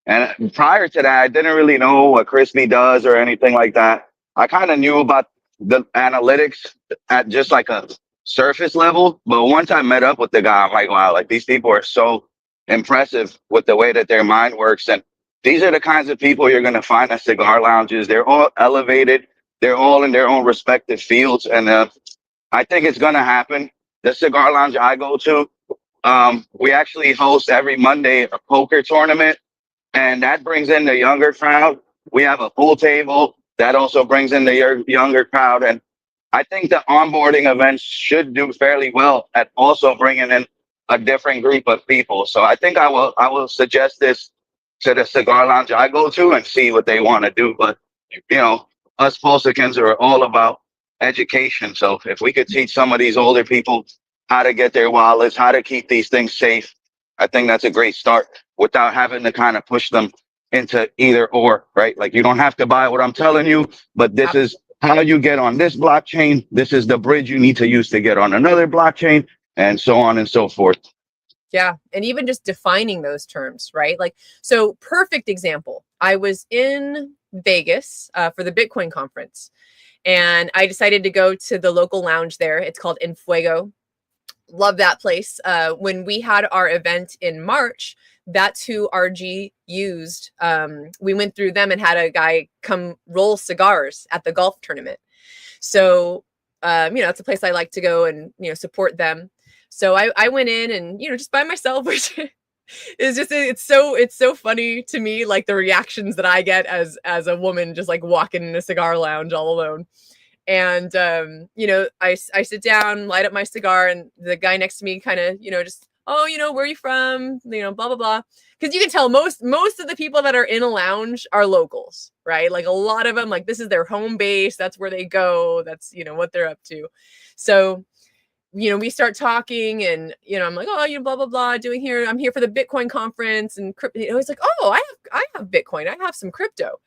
C: and prior to that, I didn't really know what Crispy does or anything like that. I kind of knew about the analytics at just like a surface level. But once I met up with the guy, I'm like, wow, like these people are so impressive with the way that their mind works. And these are the kinds of people you're going to find at cigar lounges. They're all elevated. They're all in their own respective fields. And I think it's going to happen. The cigar lounge I go to, we actually host every Monday a poker tournament, and that brings in the younger crowd. We have a pool table that also brings in the younger crowd. And I think the onboarding events should do fairly well at also bringing in a different group of people. So I think I will suggest this to the cigar lounge I go to and see what they want to do. But us Pulsicans are all about education. So if we could teach some of these older people how to get their wallets, how to keep these things safe, I think that's a great start without having to kind of push them into either or, right? Like you don't have to buy what I'm telling you, but this is how you get on this blockchain. This is the bridge you need to use to get on another blockchain, and so on and so forth.
B: Yeah. And even just defining those terms, right? Like, so perfect example. I was in Vegas for the Bitcoin conference, and I decided to go to the local lounge there. It's called In Fuego. Love that place. When we had our event in March, that's who RG used. We went through them and had a guy come roll cigars at the golf tournament. So, that's a place I like to go and, support them. So I went in and, just by myself, which is just, it's so funny to me, like the reactions that I get as a woman, just like walking in a cigar lounge all alone. And, I sit down, light up my cigar, and the guy next to me kind of, just, oh, where are you from? Blah, blah, blah. Cause you can tell most of the people that are in a lounge are locals, right? Like a lot of them, like this is their home base. That's where they go. That's, what they're up to. So we start talking, and I'm like, oh, blah blah blah, I'm here for the Bitcoin conference, and he's like, oh, I have Bitcoin, I have some crypto.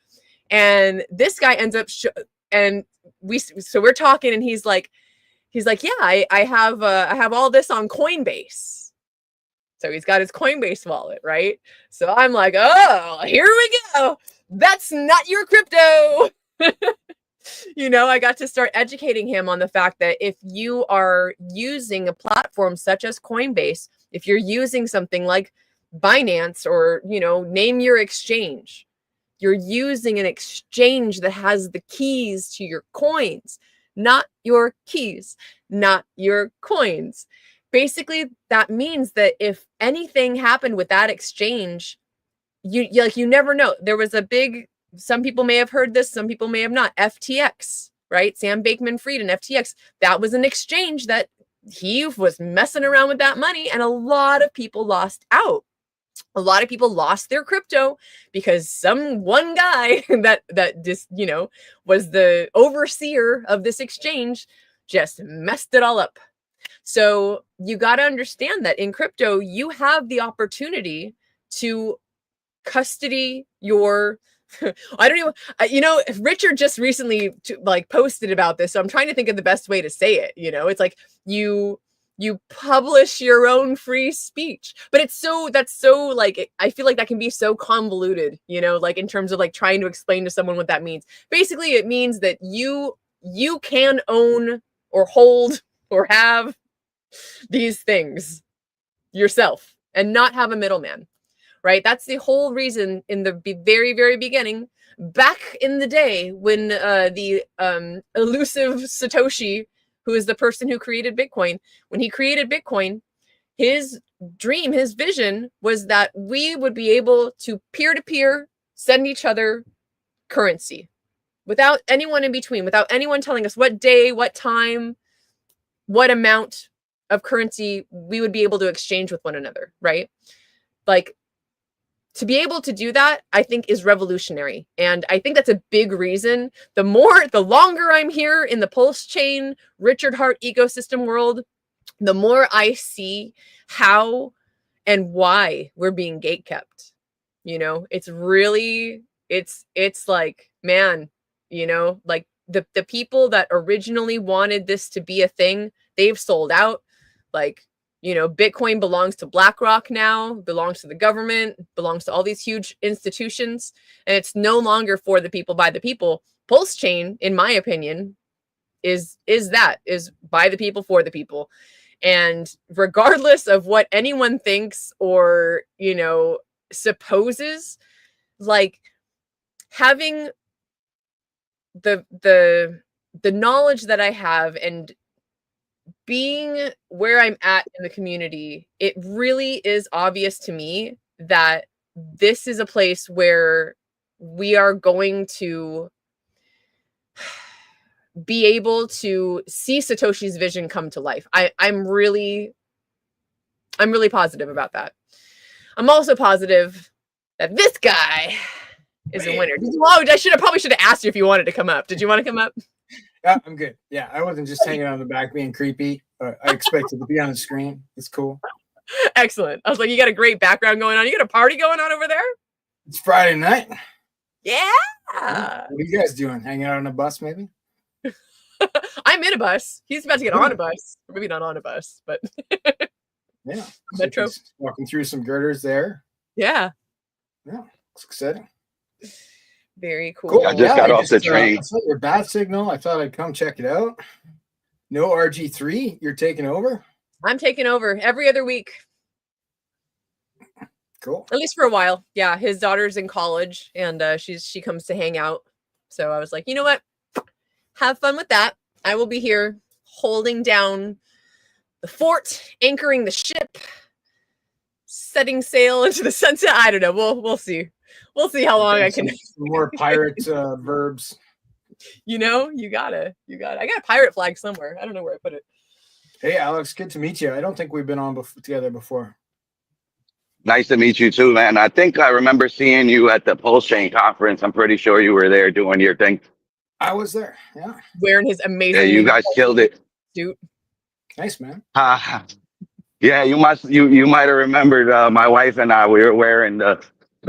B: And this guy ends up and we're talking, and he's like, yeah, I have all this on Coinbase. So he's got his Coinbase wallet, right? So I'm like, oh, here we go. That's not your crypto. I got to start educating him on the fact that if you are using a platform such as Coinbase, if you're using something like Binance, or, name your exchange, you're using an exchange that has the keys to your coins, not your keys, not your coins. Basically, that means that if anything happened with that exchange, you never know. There was some people may have heard this, some people may have not. FTX, right? Sam Bankman-Fried and FTX. That was an exchange that he was messing around with that money, and a lot of people lost out. A lot of people lost their crypto because one guy that just, was the overseer of this exchange just messed it all up. So you got to understand that in crypto, you have the opportunity to custody your I don't even, Richard just recently posted about this. So I'm trying to think of the best way to say it. It's like you publish your own free speech, but that's so I feel like that can be so convoluted, in terms of trying to explain to someone what that means. Basically, it means that you can own or hold or have these things yourself and not have a middleman. Right? That's the whole reason in the very, very beginning, back in the day when the elusive Satoshi, who is the person who created Bitcoin, when he created Bitcoin, his dream, his vision was that we would be able to peer-to-peer send each other currency without anyone in between, without anyone telling us what day, what time, what amount of currency we would be able to exchange with one another, right? To be able to do that, I think, is revolutionary. And I think that's a big reason. The longer I'm here in the Pulse Chain, Richard Hart ecosystem world, the more I see how and why we're being gatekept. It's really, it's like, man, the people that originally wanted this to be a thing, they've sold out. Bitcoin belongs to BlackRock now, belongs to the government, belongs to all these huge institutions, and it's no longer for the people, by the people. Pulse Chain, in my opinion, is by the people, for the people. And regardless of what anyone thinks or, supposes, having the knowledge that I have and being where I'm at in the community, it really is obvious to me that this is a place where we are going to be able to see Satoshi's vision come to life. I'm really positive about that. I'm also positive that this guy is a winner. I probably should have asked you if you wanted to come up. Did you want to come up?
D: Yeah, I'm good. Yeah, I wasn't just hanging on the back being creepy. I expected to be on the screen. It's cool.
B: Excellent. I was like, you got a great background going on. You got a party going on over there?
D: It's Friday night.
B: Yeah.
D: What are you guys doing? Hanging out on a bus, maybe?
B: I'm in a bus. He's about to get on a bus. Or maybe not on a bus, but
D: yeah.
B: Metro.
D: So walking through some girders there.
B: Yeah.
D: Yeah, it's exciting.
B: Very cool.
C: I just got off the train.
D: I saw your bat signal. I thought I'd come check it out. No RG3, you're taking over?
B: I'm taking over every other week.
D: Cool.
B: At least for a while. Yeah, his daughter's in college, and she comes to hang out. So I was like, you know what? Have fun with that. I will be here holding down the fort, anchoring the ship, setting sail into the sunset. I don't know. We'll see. We'll see how long I can.
D: Some more pirate verbs.
B: You gotta. I got a pirate flag somewhere. I don't know where I put it.
D: Hey, Alex, good to meet you. I don't think we've been on together before.
C: Nice to meet you too, man. I think I remember seeing you at the Pulse Chain conference. I'm pretty sure you were there doing your thing.
D: I was there. Yeah.
B: Wearing his amazing.
C: Yeah, you guys killed it.
B: Suit.
D: Nice, man.
C: Yeah, you might have remembered my wife and I. We were wearing the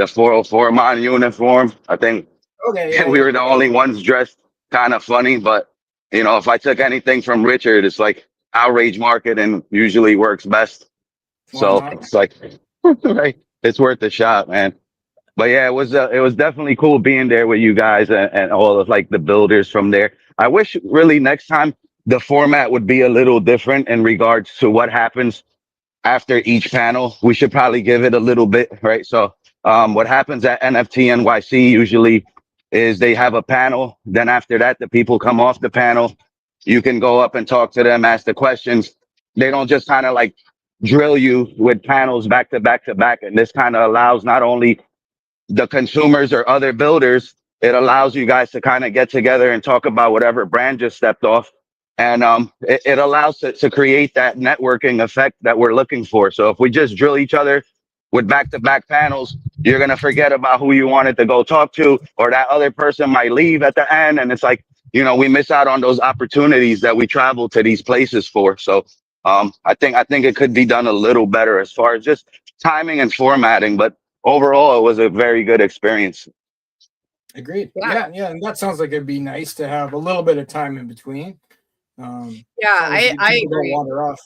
C: 404 Mon uniform. I think
D: Okay, yeah,
C: we
D: yeah.
C: were the only ones dressed kind of funny. But you know, if I took anything from Richard, it's like outrage marketing usually works best.
D: Why
C: So
D: not?
C: it's like, right, it's worth a shot, man. But yeah, it was definitely cool being there with you guys and all of like the builders from there. I wish really next time the format would be a little different in regards to what happens after each panel. We should probably give it a little bit, right? So what happens at NFT NYC usually is they have a panel. Then after that, the people come off the panel. You can go up and talk to them, ask the questions. They don't just kind of like drill you with panels back to back to back. And this kind of allows not only the consumers or other builders, it allows you guys to kind of get together and talk about whatever brand just stepped off. And it allows it to create that networking effect that we're looking for. So if we just drill each other with back-to-back panels, you're going to forget about who you wanted to go talk to, or that other person might leave at the end. And it's like, you know, we miss out on those opportunities that we travel to these places for. So I think it could be done a little better as far as just timing and formatting. But overall, it was a very good experience.
D: Agreed.
B: Yeah.
D: Yeah, and that sounds like it'd be nice to have a little bit of time in between.
B: Yeah,
D: so that
B: I
D: people don't
B: agree.
D: wander off.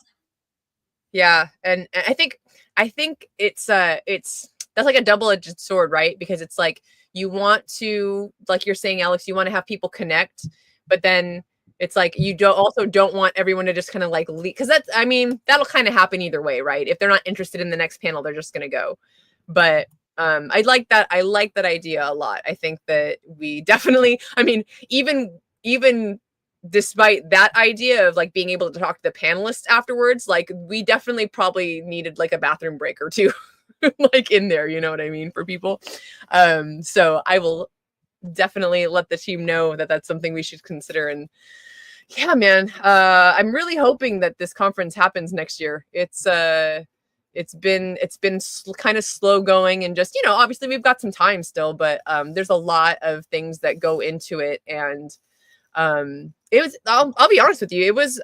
B: Yeah, and I think it's that's like a double-edged sword, right? Because it's like you want to, like you're saying, Alex, you want to have people connect, but then it's like you don't want everyone to just kind of like leak, because that's, I mean, that'll kind of happen either way, right? If they're not interested in the next panel, they're just gonna go. But I like that idea a lot. I think that we definitely, I mean, even despite that idea of like being able to talk to the panelists afterwards, like we definitely probably needed like a bathroom break or two like in there, you know what I mean, for people. So I will definitely let the team know that that's something we should consider. And yeah, man, I'm really hoping that this conference happens next year. It's been kind of slow going, and just, you know, obviously we've got some time still, but there's a lot of things that go into it. And it was, I'll be honest with you, it was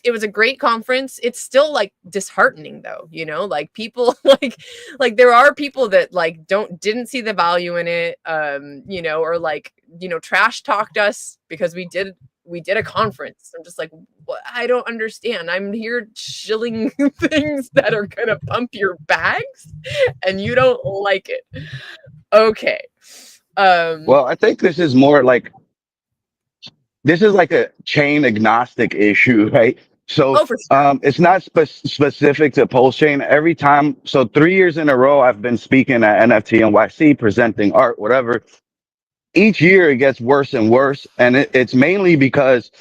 B: a great conference. It's still like disheartening though, you know, like people like there are people that like didn't see the value in it, you know, or like, you know, trash talked us because we did a conference. I'm just like, what? I don't understand. I'm here shilling things that are gonna pump your bags and you don't like it. Okay.
C: Well, I think this is like a chain agnostic issue, right? So
B: Oh, for sure.
C: it's not specific to Pulse Chain. Every time, so 3 years in a row, I've been speaking at NFT NYC, presenting art, whatever. Each year it gets worse and worse, and it's mainly because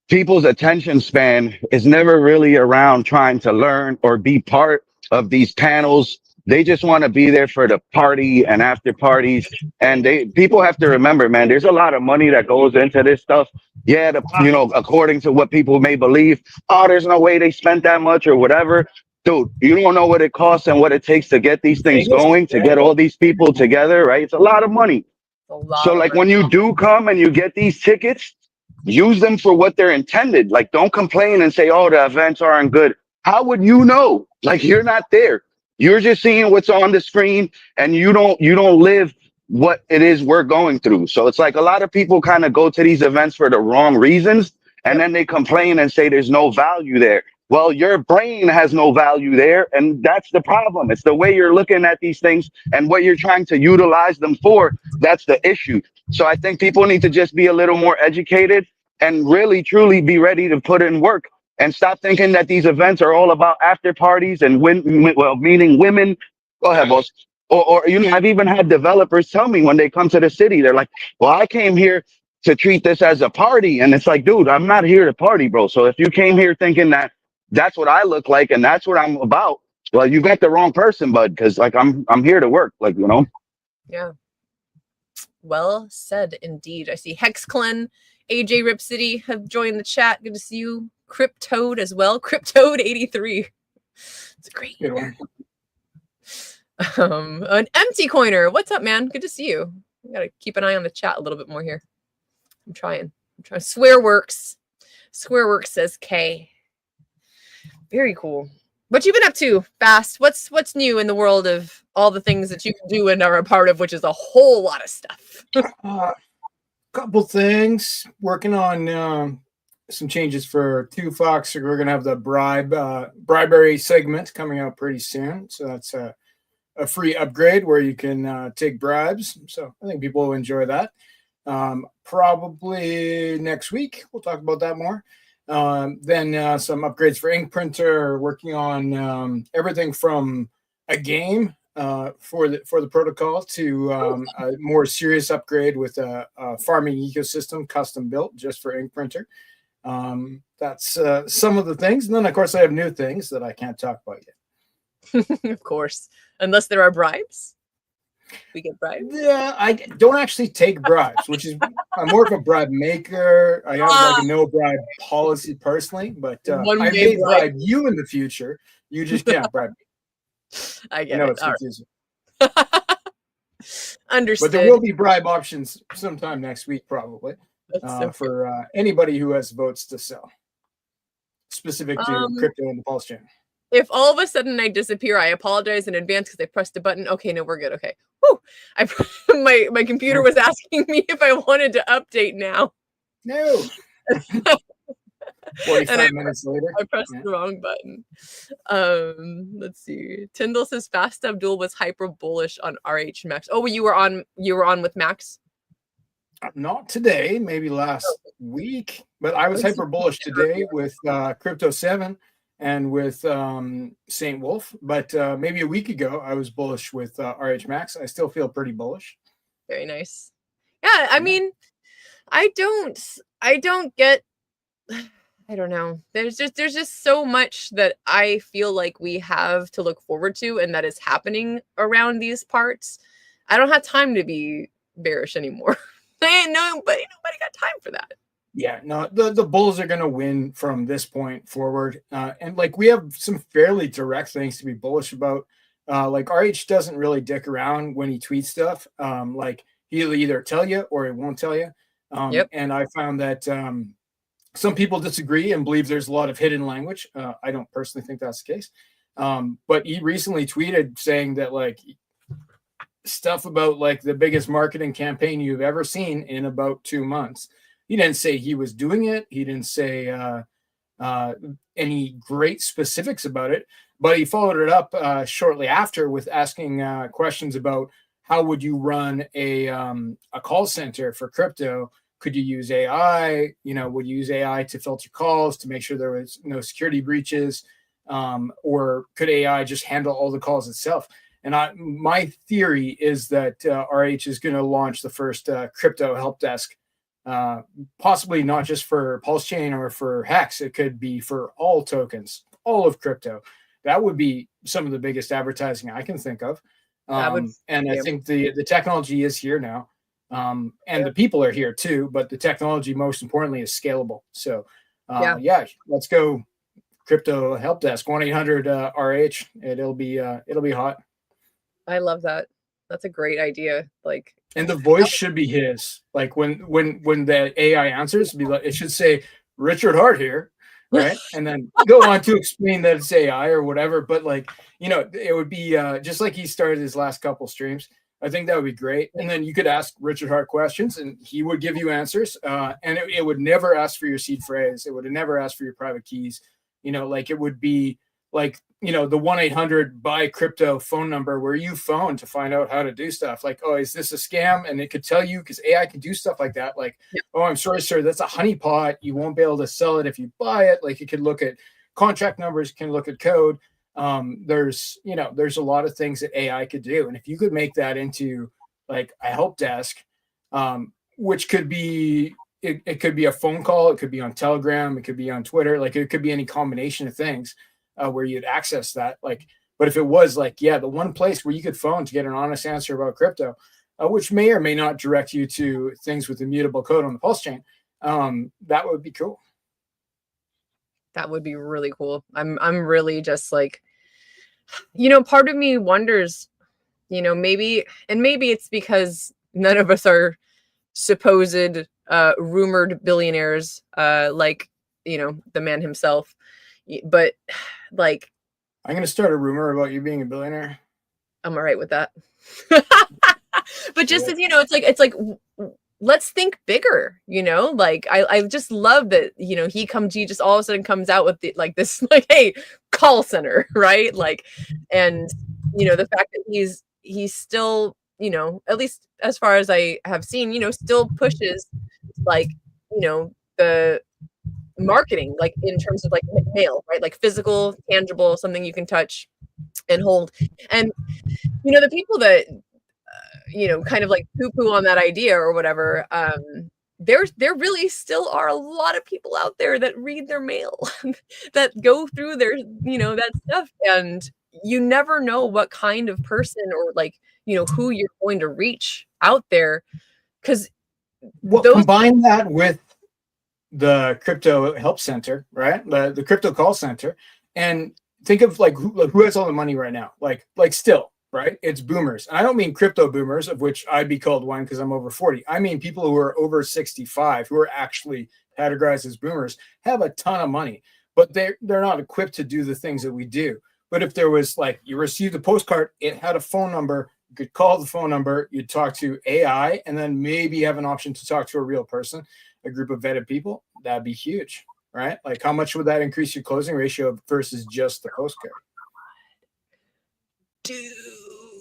C: people's attention span is never really around trying to learn or be part of these panels. They just want to be there for the party and after parties. And people have to remember, man, there's a lot of money that goes into this stuff. Yeah, you know, according to what people may believe, oh, there's no way they spent that much or whatever. Dude, you don't know what it costs and what it takes to get these things going, to get all these people together, right? It's a lot of money.
B: A lot
C: So
B: of
C: like
B: money.
C: when you do come and you get these tickets, use them for what they're intended. Like don't complain and say, oh, the events aren't good. How would you know? Like you're not there. You're just seeing what's on the screen, and you don't live what it is we're going through. So it's like a lot of people kind of go to these events for the wrong reasons, and then they complain and say there's no value there. Well, your brain has no value there, and that's the problem. It's the way you're looking at these things and what you're trying to utilize them for. That's the issue. So I think people need to just be a little more educated and really truly be ready to put in work, and stop thinking that these events are all about after parties and meaning women. Go ahead, boss. Or you know, I've even had developers tell me when they come to the city, they're like, well, I came here to treat this as a party. And it's like, dude, I'm not here to party, bro. So if you came here thinking that that's what I look like and that's what I'm about, well, you got the wrong person, bud, because like I'm here to work, like, you know.
B: Yeah. Well said indeed. I see Hexclen, AJ Rip City have joined the chat. Good to see you. Cryptoad as well. Cryptoad83. It's a great
D: Good
B: year.
D: one.
B: An empty coiner. What's up, man? Good to see you. I gotta keep an eye on the chat a little bit more here. I'm trying. Swear works. Squareworks says K. Very cool. What you been up to, Fast? What's new in the world of all the things that you can do and are a part of, which is a whole lot of stuff.
D: Couple things. Working on some changes for 2Fox. We're gonna have the bribery segment coming out pretty soon. So that's a free upgrade where you can take bribes. So I think people will enjoy that. Probably next week we'll talk about that more. Then some upgrades for ink printer. Working on everything from a game for the protocol to a more serious upgrade with a farming ecosystem custom built just for ink printer. That's some of the things, and then of course I have new things that I can't talk about yet.
B: Of course, unless there are bribes. We get bribes.
D: Yeah, I don't actually take bribes, which is I'm more of a bribe maker. I have like a no bribe policy personally, but I may bribe you in the future. You just can't bribe me.
B: I get
D: know
B: it.
D: it's confusing.
B: Understood.
D: But there will be bribe options sometime next week, probably, for anybody who has votes to sell, specific to crypto and the Pulse chain.
B: If all of a sudden I disappear, I apologize in advance because I pressed a button. Okay, no, we're good. Okay. Whew. My computer was asking me if I wanted to update now.
D: No. 45 minutes later.
B: I pressed the wrong button. Let's see. Tyndall says Fast Abdul was hyper bullish on RH Max. Oh, you were on with Max?
D: Not today, maybe last week, but I was hyper bullish today with Crypto 7. And with St. Wolf, but maybe a week ago I was bullish with RH Max. I still feel pretty bullish.
B: Very nice. Yeah, I mean, I don't get. I don't know. There's just so much that I feel like we have to look forward to, and that is happening around these parts. I don't have time to be bearish anymore. Nobody got time for that.
D: Yeah, no, the Bulls are going to win from this point forward. And like we have some fairly direct things to be bullish about. Like RH doesn't really dick around when he tweets stuff. Like he'll either tell you or he won't tell you. And I found that some people disagree and believe there's a lot of hidden language. I don't personally think that's the case. But he recently tweeted saying that like stuff about like the biggest marketing campaign you've ever seen in about 2 months. He didn't say he was doing it. He didn't say any great specifics about it, but he followed it up shortly after with asking questions about how would you run a call center for crypto? Could you use AI? Would you use AI to filter calls to make sure there was no security breaches? Or could AI just handle all the calls itself? And my theory is that RH is going to launch the first crypto help desk. Possibly not just for Pulse Chain or for Hex. It could be for all tokens, all of crypto. That would be some of the biggest advertising I can think of. And I think the technology is here now. And the people are here too, but the technology most importantly is scalable. So let's go crypto help desk 1-800 RH. It'll be hot.
B: I love that. That's a great idea.
D: And the voice should be his. Like when the AI answers, it should say Richard Hart here, right? And then go on to explain that it's AI or whatever. But it would be just like he started his last couple streams. I think that would be great. And then you could ask Richard Hart questions, and he would give you answers. And it would never ask for your seed phrase. It would never ask for your private keys. It would be like the 1-800 buy crypto phone number where you phone to find out how to do stuff. Like, oh, is this a scam? And it could tell you, because AI can do stuff like that. Like, oh, I'm sorry, sir, that's a honeypot. You won't be able to sell it if you buy it. Like, it could look at contract numbers, can look at code. There's a lot of things that AI could do. And if you could make that into like a help desk, which could be, it could be a phone call, it could be on Telegram, it could be on Twitter, like it could be any combination of things. Where you'd access that, but if it was the one place where you could phone to get an honest answer about crypto, which may or may not direct you to things with immutable code on the Pulse chain, that would be cool.
B: That would be really cool. I'm really just part of me wonders, maybe it's because none of us are supposed rumored billionaires like the man himself. But like,
D: I'm going to start a rumor about you being a billionaire.
B: I'm all right with that. But just as, it's like, let's think bigger, like I just love that, he just all of a sudden comes out with this, hey, call center, right? Like, and, the fact that he's still, at least as far as I have seen, still pushes the marketing, like in terms of like mail, right? Like physical, tangible, something you can touch and hold. And, the people that, kind of like poo-poo on that idea or whatever, there really still are a lot of people out there that read their mail, that go through their, that stuff. And you never know what kind of person or like, who you're going to reach out there. Because
D: combine that with the crypto help center, right? The crypto call center, and think of like who has all the money right now? Like still, right? It's boomers. And I don't mean crypto boomers, of which I'd be called one because I'm over 40. I mean people who are over 65, who are actually categorized as boomers, have a ton of money, but they're not equipped to do the things that we do. But if there was like, you received a postcard, it had a phone number, you could call the phone number, you'd talk to AI, and then maybe have an option to talk to a real person, a group of vetted people, that'd be huge, right? Like how much would that increase your closing ratio versus just the postcard?
B: Dude.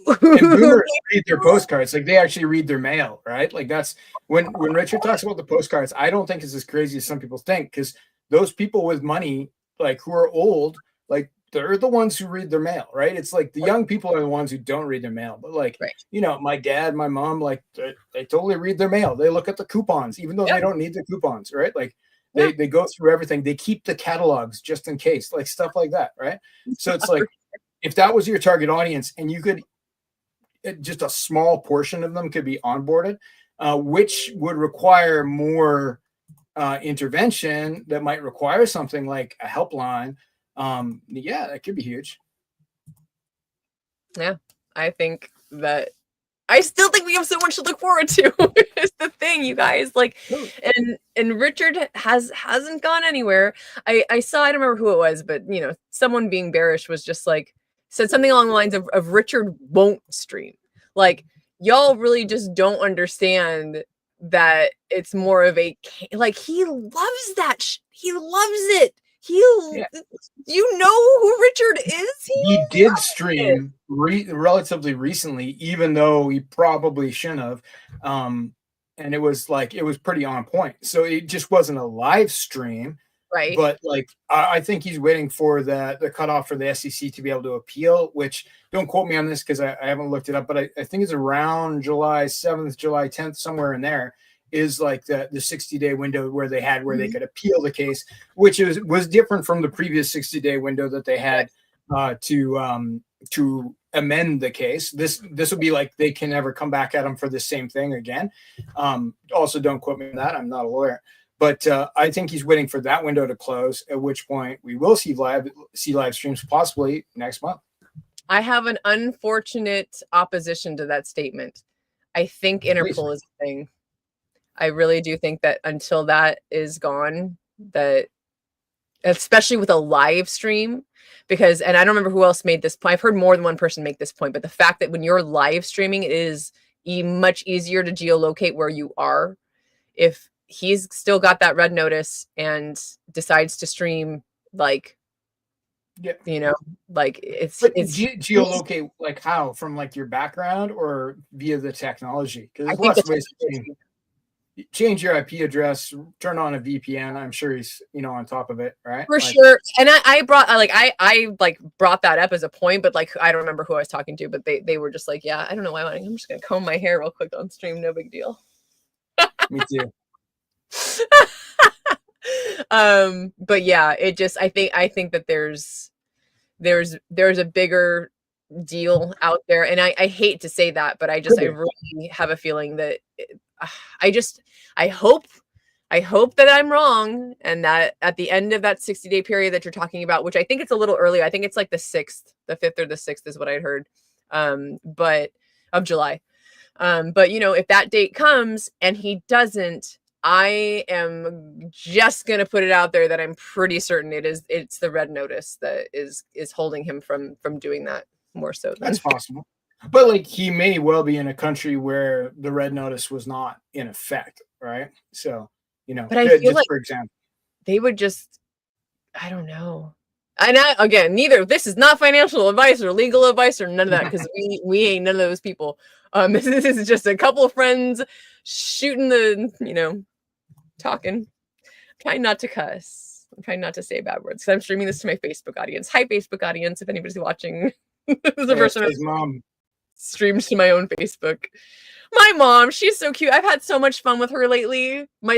D: And boomers read their postcards, like they actually read their mail, right? Like that's when Richard talks about the postcards, I don't think it's as crazy as some people think, because those people with money, like who are old, like they're the ones who read their mail, right? It's like the young people are the ones who don't read their mail. But like, right. My dad, my mom, like they totally read their mail. They look at the coupons, even though they don't need the coupons, right? Like they go through everything. They keep the catalogs just in case, like stuff like that, right? So it's like, if that was your target audience and you could, just a small portion of them could be onboarded, which would require more intervention, that might require something like a helpline. That could be huge.
B: Yeah, I think that I still think we have so much to look forward to. It's the thing, you guys. Like, and Richard hasn't gone anywhere. I saw, I don't remember who it was, but someone being bearish was just like, said something along the lines of Richard won't stream. Like, y'all really just don't understand that it's more of a, like, he loves that. He loves it. You know who Richard is?
D: He did stream relatively recently, even though he probably shouldn't have. And it was pretty on point. So it just wasn't a live stream.
B: Right.
D: But like, I think he's waiting for the cutoff for the SEC to be able to appeal, which, don't quote me on this because I haven't looked it up, but I think it's around July 7th, July 10th, somewhere in there is like the 60-day window where they could appeal the case, which was different from the previous 60-day window that they had to amend the case. This will be like, they can never come back at them for the same thing again. Also, don't quote me on that. I'm not a lawyer. But I think he's waiting for that window to close, at which point we will see live streams possibly next month.
B: I have an unfortunate opposition to that statement. I think Interpol is a thing. I really do think that until that is gone, that especially with a live stream, because, and I don't remember who else made this point. I've heard more than one person make this point, but the fact that when you're live streaming, it is much easier to geolocate where you are. If he's still got that red notice and decides to stream, like, like it's
D: geolocate, like how, from like your background or via the technology? Because there's lots of ways to change your IP address, turn on a VPN. I'm sure he's on top of it, right?
B: For sure. And I brought brought that up as a point, but like I don't remember who I was talking to, but they were just like, yeah, I don't know why. I'm just gonna comb my hair real quick on stream, no big deal.
D: Me too.
B: But yeah, it just, I think that there's a bigger deal out there, and I hate to say that, but I really have a feeling that I hope that I'm wrong, and that at the end of that 60-day period that you're talking about, which I think it's a little earlier, I think it's like the 5th or the 6th is what I'd heard, but of July. But if that date comes and he doesn't I am just gonna put it out there that I'm pretty certain it's the red notice that is holding him from doing that more so than
D: That's possible. But like he may well be in a country where the red notice was not in effect, right? So, you know,
B: but I feel
D: just
B: like
D: for example.
B: they would just, I don't know. And again, neither this is not financial advice or legal advice or none of that, because we ain't none of those people. This is just a couple of friends shooting the, you know, talking. I'm trying not to cuss. I'm trying not to say bad words, because I'm streaming this to my Facebook audience. Hi, Facebook audience, if anybody's watching. This is the first time
D: His mom
B: streamed to my own Facebook. My mom, she's so cute. I've had so much fun with her lately. My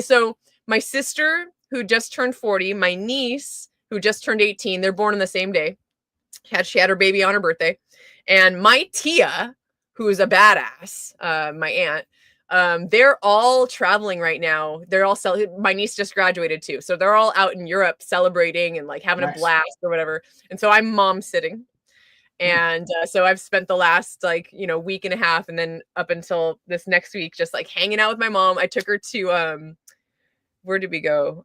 B: sister, who just turned 40, my niece, who just turned 18, they're born on the same day. She had her baby on her birthday. And my Tia, who is a badass, my aunt, they're all traveling right now. They're all my niece just graduated too. So they're all out in Europe celebrating and like having a blast or whatever. And so I'm mom sitting. And so I've spent the last like, you know, week and a half and then up until this next week just like hanging out with my mom. I took her to where did we go?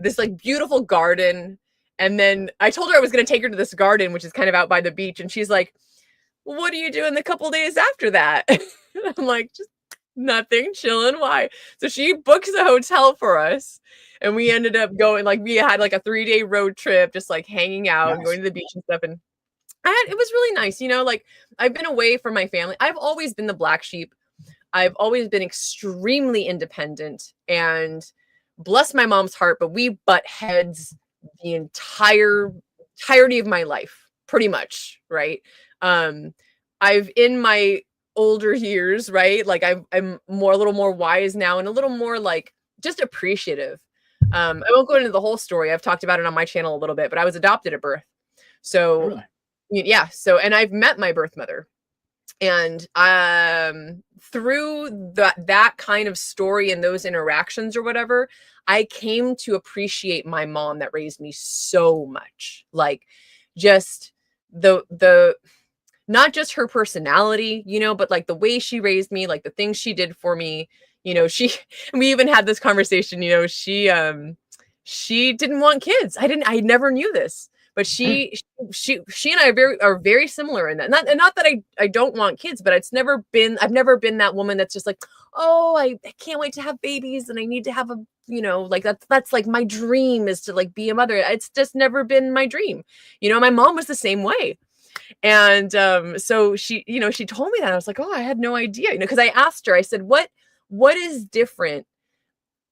B: This like beautiful garden. And then I told her I was going to take her to this garden, which is kind of out by the beach. And she's like, well, what are you doing the couple days after that? I'm like, just nothing, chilling. Why? So she books a hotel for us. And we ended up going, like, we had like a 3-day road trip, just like hanging out and going to the beach and stuff. And it was really nice. You know, like I've been away from my family. I've always been the black sheep. I've always been extremely independent, and bless my mom's heart, but we butt heads the entirety of my life, pretty much. Right. I've in my older years, right? Like I'm a little more wise now and a little more like just appreciative. I won't go into the whole story. I've talked about it on my channel a little bit, but I was adopted at birth. So
D: really?
B: Yeah. So, and I've met my birth mother, and through that kind of story and those interactions or whatever, I came to appreciate my mom that raised me so much. Like just the not just her personality, you know, but like the way she raised me, like the things she did for me, you know, we even had this conversation, you know, she didn't want kids. I never knew this. But she and I are very similar in that. Not that I don't want kids, but I've never been that woman that's just like, oh, I can't wait to have babies and I need to have a, you know, like that's like my dream is to like be a mother. It's just never been my dream. You know, my mom was the same way. And so she, you know, she told me that. I was like, oh, I had no idea, you know, because I asked her, I said, what is different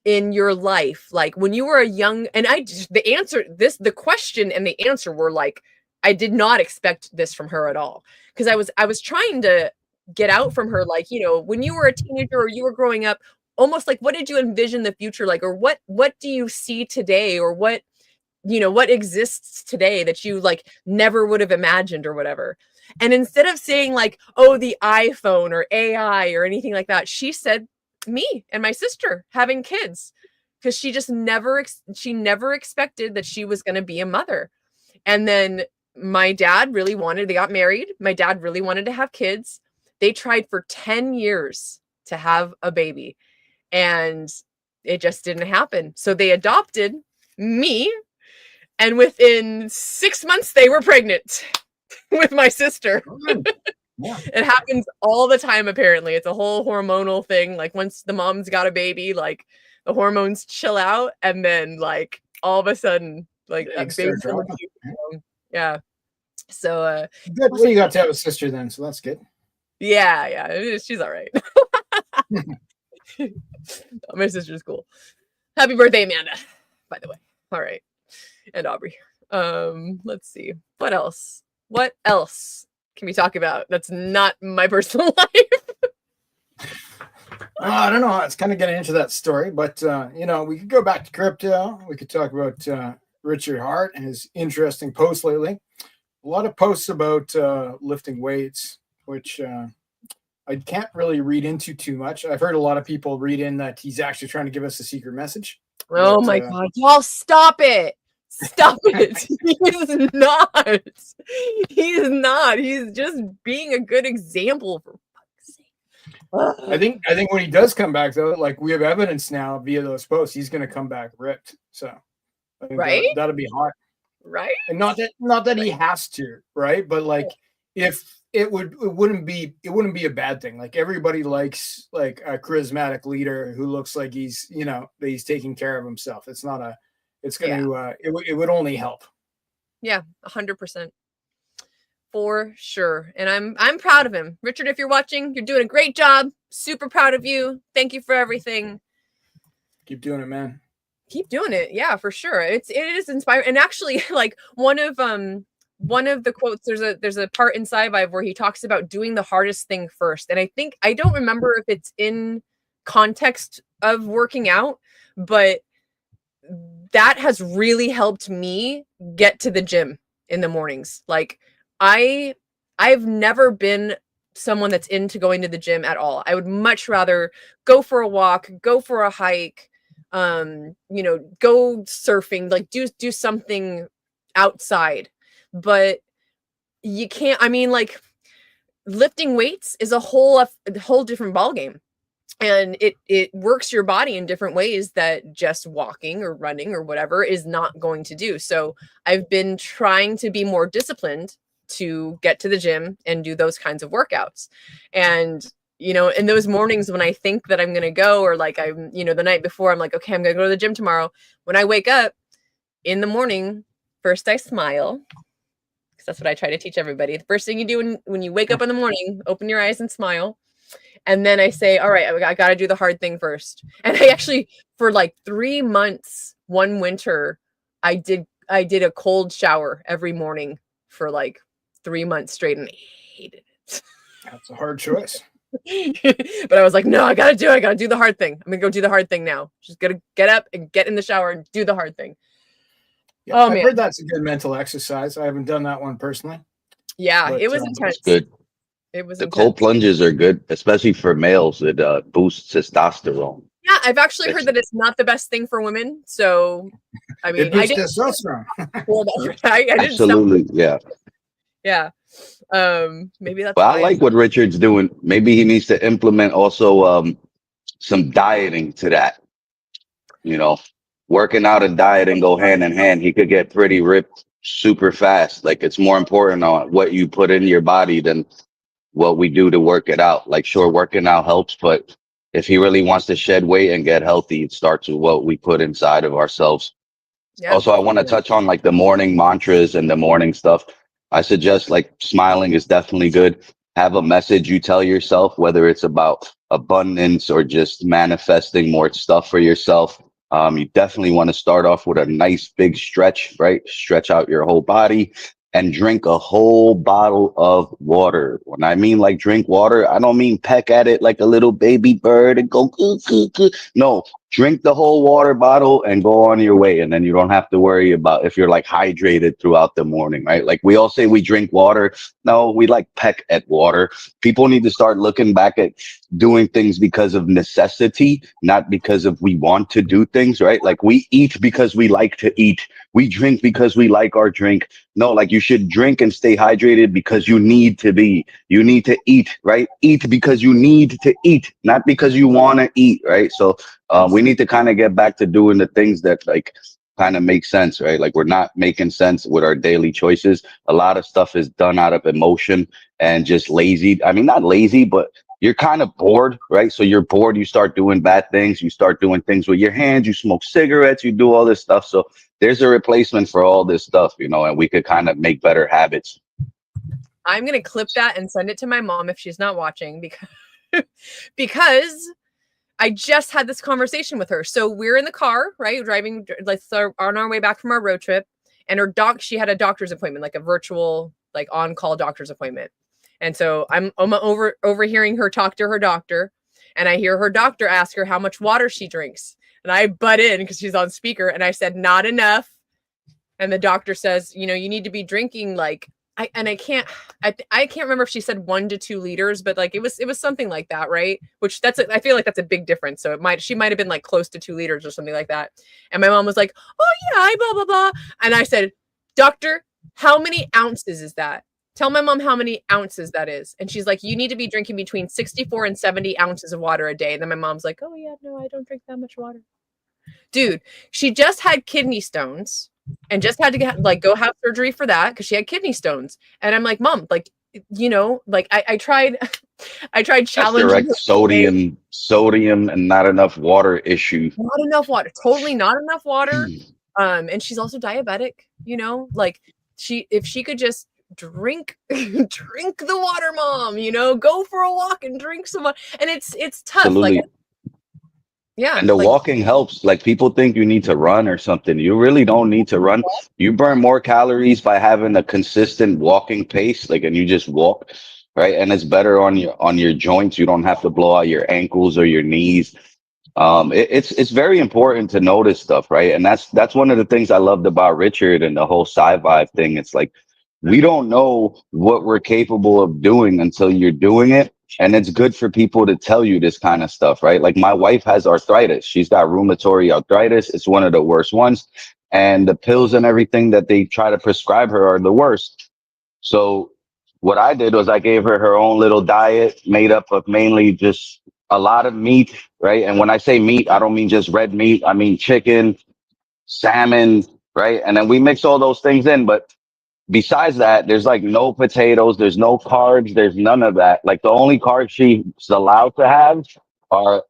B: in your life, like when you were a young, and the question and the answer were like, I did not expect this from her at all, because I was trying to get out from her, like, you know, when you were a teenager or you were growing up, almost like what did you envision the future like, or what do you see today, or what, you know, what exists today that you like never would have imagined or whatever. And instead of saying like, oh, the iPhone or AI or anything like that, she said me and my sister having kids, because she just never expected that she was going to be a mother. And then my dad they got married. My dad really wanted to have kids. They tried for 10 years to have a baby and it just didn't happen. So they adopted me, and within 6 months they were pregnant with my sister.
D: Yeah.
B: It happens all the time, apparently. It's a whole hormonal thing. Like once the mom's got a baby, like the hormones chill out, and then like all of a sudden, like a baby. Yeah. So
D: good. Well, you got to have a sister then, so that's good.
B: Yeah. She's all right. My sister's cool. Happy birthday, Amanda, by the way. All right. And Aubrey. Let's see. What else can we talk about that's not my personal life?
D: I don't know. It's kind of getting into that story, but you know, we could go back to crypto. We could talk about Richard Hart and his interesting posts lately. A lot of posts about lifting weights, which I can't really read into too much. I've heard a lot of people read in that he's actually trying to give us a secret message.
B: Oh my God, y'all stop it. Stop it. He's not. He's not. He's just being a good example, for fuck's sake.
D: I think when he does come back though, like we have evidence now via those posts, he's going to come back ripped. So I think
B: Right?
D: that'll be hot.
B: Right?
D: And not that he has to, right? But like if it wouldn't be a bad thing. Like everybody likes like a charismatic leader who looks like he's, that he's taking care of himself. It's not a, it's going to, it would only help.
B: Yeah, 100%. For sure. And I'm proud of him. Richard, if you're watching, you're doing a great job. Super proud of you. Thank you for everything.
D: Keep doing it, man.
B: Keep doing it. Yeah, for sure. It is inspiring. And actually, like one of the quotes, there's a part in Sci-Vibe where he talks about doing the hardest thing first. And I don't remember if it's in context of working out, but that has really helped me get to the gym in the mornings. Like I've never been someone that's into going to the gym at all. I would much rather go for a walk, go for a hike, go surfing, like do something outside. But you can't, like lifting weights is a whole different ballgame. And it works your body in different ways that just walking or running or whatever is not going to do. So I've been trying to be more disciplined to get to the gym and do those kinds of workouts. And, in those mornings when I think that I'm going to go, or like I'm, the night before, I'm like, okay, I'm going to go to the gym tomorrow. When I wake up in the morning, first I smile, because that's what I try to teach everybody. The first thing you do when you wake up in the morning, open your eyes and smile. And then I say, all right, I got to do the hard thing first. And I actually, for like 3 months, one winter, I did a cold shower every morning for like 3 months straight, and I hated it.
D: That's a hard choice.
B: But I was like, no, I got to do it. I got to do the hard thing. I'm going to go do the hard thing now. Just got to get up and get in the shower and do the hard thing.
D: Yeah, I've heard that's a good mental exercise. I haven't done that one personally.
B: Yeah, it was intense.
C: Good.
B: It was
C: the
B: intense.
C: cold plunges are good, especially for males. It boosts testosterone.
B: Yeah, I've actually heard that it's not the best thing for women. So, I mean, I didn't.
D: Testosterone.
B: I didn't.
C: Absolutely, yeah.
B: Yeah. Maybe that's.
C: But I like what Richard's doing. Maybe he needs to implement also some dieting to that. Working out and dieting go hand in hand. He could get pretty ripped super fast. Like it's more important on what you put in your body than what we do to work it out. Like sure, working out helps, but if he really wants to shed weight and get healthy, it starts with what we put inside of ourselves. Yeah. Also, I want to touch on like the morning mantras and the morning stuff. I suggest like smiling is definitely good. Have a message you tell yourself, whether it's about abundance or just manifesting more stuff for yourself. You definitely want to start off with a nice big stretch, right? Stretch out your whole body and drink a whole bottle of water. When I mean like drink water, I don't mean peck at it like a little baby bird and go, no, drink the whole water bottle and go on your way. And then you don't have to worry about if you're like hydrated throughout the morning, right? Like we all say we drink water. No, we like peck at water. People need to start looking back at doing things because of necessity, not because of we want to do things, right? Like we eat because we like to eat. We drink because we like our drink. No, like you should drink and stay hydrated because you need to eat, right? Eat because you need to eat, not because you want to eat, right? So we need to kind of get back to doing the things that like kind of make sense, right? Like we're not making sense with our daily choices. A lot of stuff is done out of emotion and just lazy. I mean, not lazy, but you're kind of bored, right? So you're bored, you start doing bad things, you start doing things with your hands, you smoke cigarettes, you do all this stuff. So there's a replacement for all this stuff, and we could kind of make better habits.
B: I'm going to clip that and send it to my mom if she's not watching because I just had this conversation with her. So we're in the car, right? Driving, like on our way back from our road trip, and she had a doctor's appointment, like a virtual, like on-call doctor's appointment. And so I'm overhearing her talk to her doctor, and I hear her doctor ask her how much water she drinks. And I butt in because she's on speaker, and I said, not enough. And the doctor says, you need to be drinking like, I can't remember if she said 1 to 2 liters, but like it was something like that, right? Which I feel like that's a big difference. So she might have been like close to 2 liters or something like that. And my mom was like, oh yeah, blah, blah, blah. And I said, doctor, how many ounces is that? Tell my mom how many ounces that is. And she's like, you need to be drinking between 64 and 70 ounces of water a day. And then my mom's like, oh yeah, no, I don't drink that much water. Dude, she just had kidney stones and just had to go have surgery for that because she had kidney stones. And I'm like, Mom, like, like I tried
C: That's
B: challenging
C: direct
B: her.
C: sodium and not enough water issue.
B: Not enough water. Totally not enough water. And she's also diabetic, like if she could just drink the water, Mom, go for a walk and drink some water. And it's tough.
C: Absolutely.
B: Like, yeah.
C: And the walking helps. Like people think you need to run or something. You really don't need to run. You burn more calories by having a consistent walking pace, and you just walk, right? And it's better on your joints. You don't have to blow out your ankles or your knees. It's very important to notice stuff, right? And that's one of the things I loved about Richard and the whole sci-vibe thing. It's like we don't know what we're capable of doing until you're doing it. And it's good for people to tell you this kind of stuff, right? Like my wife has arthritis. She's got rheumatoid arthritis. It's one of the worst ones. And the pills and everything that they try to prescribe her are the worst. So what I did was I gave her own little diet made up of mainly just a lot of meat, right? And when I say meat, I don't mean just red meat. I mean chicken, salmon, right? And then we mix all those things in. But besides that, there's no potatoes, there's no carbs, there's none of that. Like the only carbs she's allowed to have are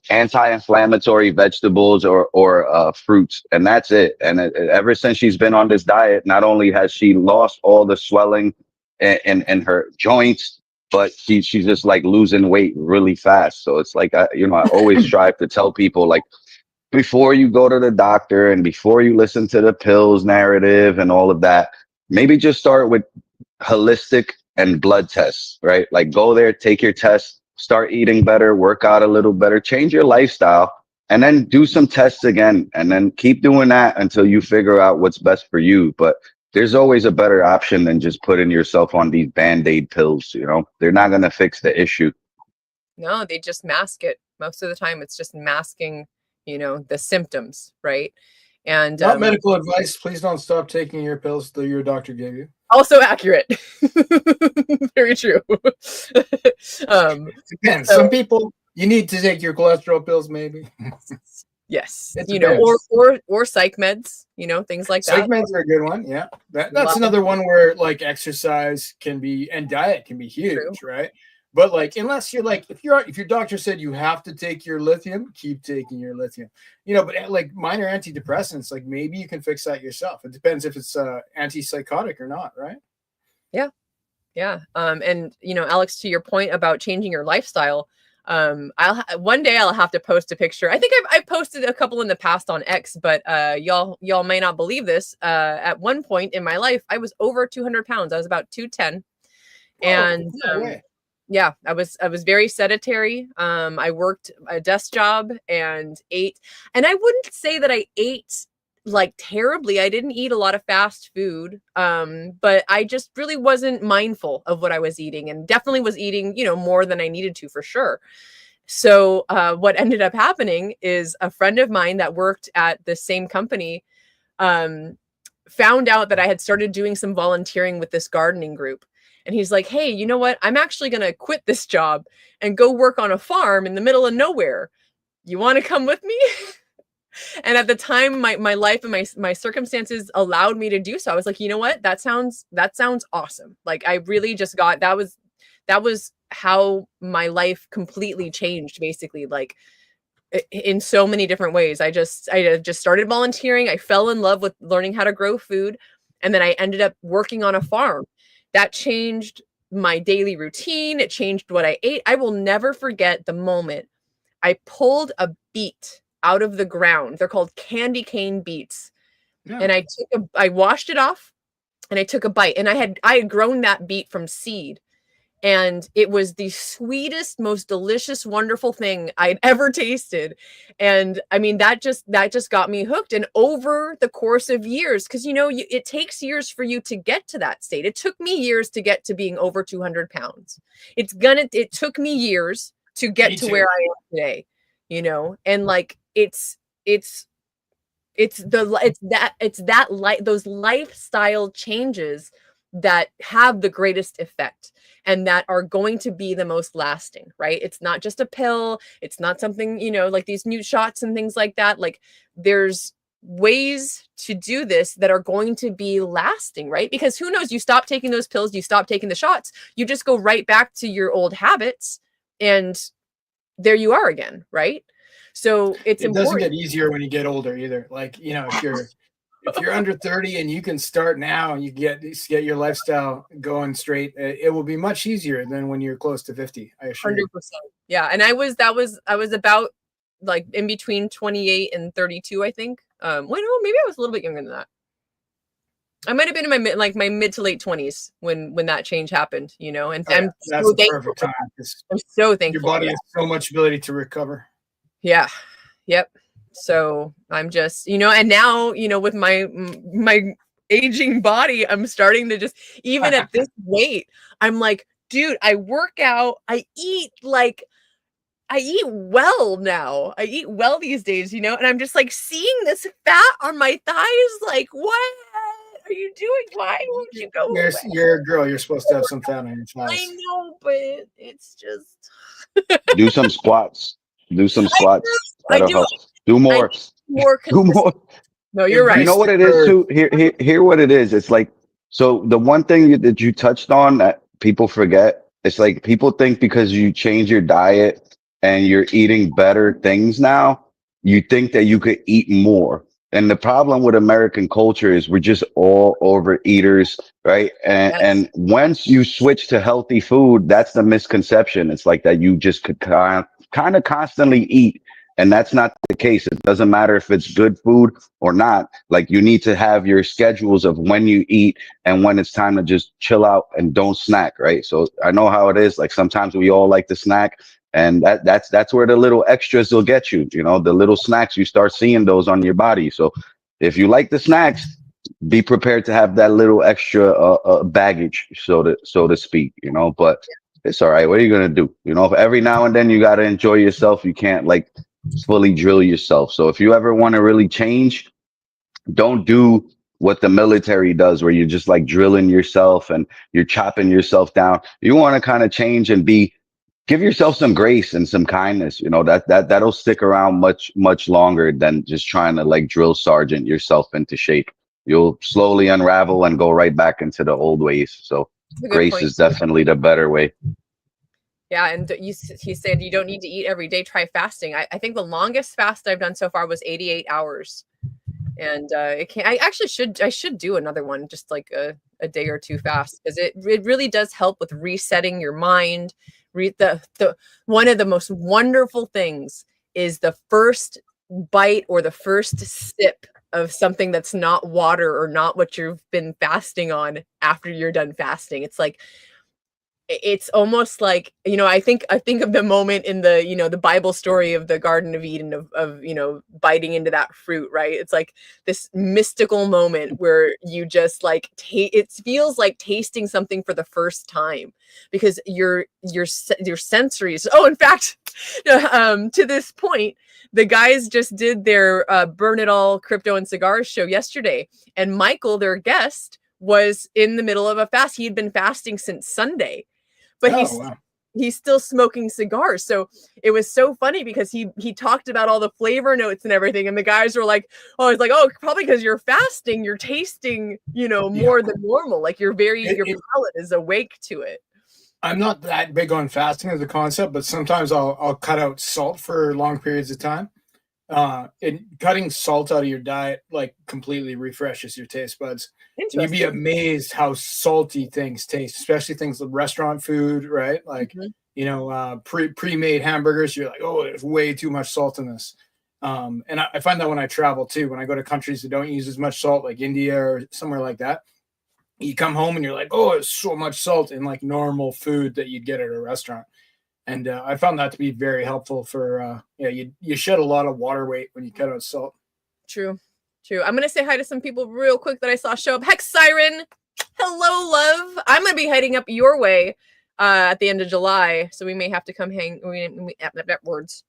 C: anti-inflammatory vegetables or fruits, and that's it. And ever since she's been on this diet, not only has she lost all the swelling in her joints, but she's just losing weight really fast. So it's I always strive to tell people before you go to the doctor and before you listen to the pills narrative and all of that, maybe just start with holistic and blood tests, right? Go there, take your test, start eating better, work out a little better, change your lifestyle, and then do some tests again. And then keep doing that until you figure out what's best for you. But there's always a better option than just putting yourself on these Band-Aid pills. They're not going to fix the issue.
B: No, they just mask it. Most of the time, it's just masking, the symptoms, right? And
D: not medical advice. Please don't stop taking your pills that your doctor gave you.
B: Also accurate. Very true.
D: Depends. Some people, you need to take your cholesterol pills, maybe.
B: Yes, or psych meds, things like that.
D: Psych meds are a good one. Yeah, that's another one where exercise can be and diet can be huge, true. Right? But unless you're if your doctor said you have to take your lithium, keep taking your lithium. But minor antidepressants, maybe you can fix that yourself. It depends if it's antipsychotic or not, right?
B: Yeah, yeah. And Alex, to your point about changing your lifestyle, one day I'll have to post a picture. I think I've posted a couple in the past on X, but y'all may not believe this. At one point in my life, I was over 200 pounds. I was about 210, and yeah, I was very sedentary. I worked a desk job and ate, and I wouldn't say that I ate terribly. I didn't eat a lot of fast food, but I just really wasn't mindful of what I was eating, and definitely was eating, more than I needed to for sure. So what ended up happening is a friend of mine that worked at the same company found out that I had started doing some volunteering with this gardening group. And he's like, hey, you know what? I'm actually going to quit this job and go work on a farm in the middle of nowhere. You want to come with me? And at the time, my life and my circumstances allowed me to do so. I was like, you know what? That sounds awesome. I really just got, that was how my life completely changed, basically, in so many different ways. I just started volunteering. I fell in love with learning how to grow food. And then I ended up working on a farm. That changed my daily routine. It changed what I ate. I will never forget the moment I pulled a beet out of the ground. They're called candy cane beets. Yeah. And I washed it off and I took a bite, and I had grown that beet from seed. And it was the sweetest, most delicious, wonderful thing I'd ever tasted. And I mean, that just got me hooked. And over the course of years, because, it takes years for you to get to that state. It took me years to get to being over 200 pounds. It took me years to get to where I am today, and those lifestyle changes that have the greatest effect and that are going to be the most lasting, right? It's not just a pill. It's not something, like these new shots and things like that. Like there's ways to do this that are going to be lasting, right? Because who knows, you stop taking those pills, you stop taking the shots, you just go right back to your old habits and there you are again, right? So it
D: doesn't get easier when you get older either. Like, if you're under 30 and you can start now and you get your lifestyle going straight, it will be much easier than when you're close to 50. I assure
B: 100%.
D: you.
B: Yeah. And I was about like in between 28 and 32, I think. Wait, no, maybe I was a little bit younger than that. I might have been in my mid to late 20s when that change happened, and I'm
D: that's
B: so
D: the perfect time.
B: I'm so thankful.
D: Your body has so much ability to recover.
B: Yeah. Yep. So I'm just, and now, with my aging body, I'm starting to just, even at this weight, I'm like, dude, I work out, I eat well now. I eat well these days, and I'm just like seeing this fat on my thighs. Like, what are you doing? Why won't you go away?
D: You're a girl. You're supposed to have some fat on your thighs.
B: I know, but it's just.
C: Do some squats. That'll help. Do more.
B: Do more. No, you're right.
C: You know what it is too? Here what it is. It's like, so the one thing that you touched on that people forget, it's like people think because you change your diet and you're eating better things now, you think that you could eat more. And the problem with American culture is we're just all overeaters, right? And once you switch to healthy food, that's the misconception. It's like that you just could kind of constantly eat. And that's not the case. It doesn't matter if it's good food or not. Like you need to have your schedules of when you eat and when it's time to just chill out and don't snack, right? So I know how it is. Like sometimes we all like to snack, and that's where the little extras will get you. The little snacks, you start seeing those on your body. So if you like the snacks, be prepared to have that little extra baggage, so to speak. But it's all right. What are you gonna do? If every now and then you gotta enjoy yourself, you can't like fully drill yourself. So if you ever want to really change, don't do what the military does, where you're just like drilling yourself and you're chopping yourself down. You want to kind of change and give yourself some grace and some kindness. That'll stick around much longer than just trying to like drill sergeant yourself into shape. You'll slowly unravel and go right back into the old ways. So grace is definitely the better way.
B: Yeah, and you said you don't need to eat every day. Try fasting. I think the longest fast I've done so far was 88 hours, and I should do another one, just like a day or two fast, because it really does help with resetting your mind. The one of the most wonderful things is the first bite or the first sip of something that's not water or not what you've been fasting on after you're done fasting. It's almost like, I think of the moment in the, the Bible story of the Garden of Eden of biting into that fruit, right? It's like this mystical moment where you just like, it feels like tasting something for the first time, because your sensories. Oh, in fact, to this point, the guys just did their Burn It All Crypto and Cigars show yesterday. And Michael, their guest, was in the middle of a fast. He had been fasting since Sunday. But he's still smoking cigars. So it was so funny because he talked about all the flavor notes and everything. And the guys were like, it's like, probably because you're fasting, you're tasting, more than normal. Like your palate is awake to it.
D: I'm not that big on fasting as a concept, but sometimes I'll cut out salt for long periods of time. And cutting salt out of your diet like completely refreshes your taste buds. You'd be amazed how salty things taste, especially things like restaurant food, right? Like, pre-made hamburgers. You're like, there's way too much salt in this. And I find that when I travel too, when I go to countries that don't use as much salt, like India or somewhere like that, you come home and you're like, there's so much salt in like normal food that you'd get at a restaurant. And I found that to be very helpful for, you shed a lot of water weight when you cut out salt.
B: True. I'm going to say hi to some people real quick that I saw show up. Hex Siren. Hello, love. I'm going to be heading up your way at the end of July. So we may have to come hang. Words.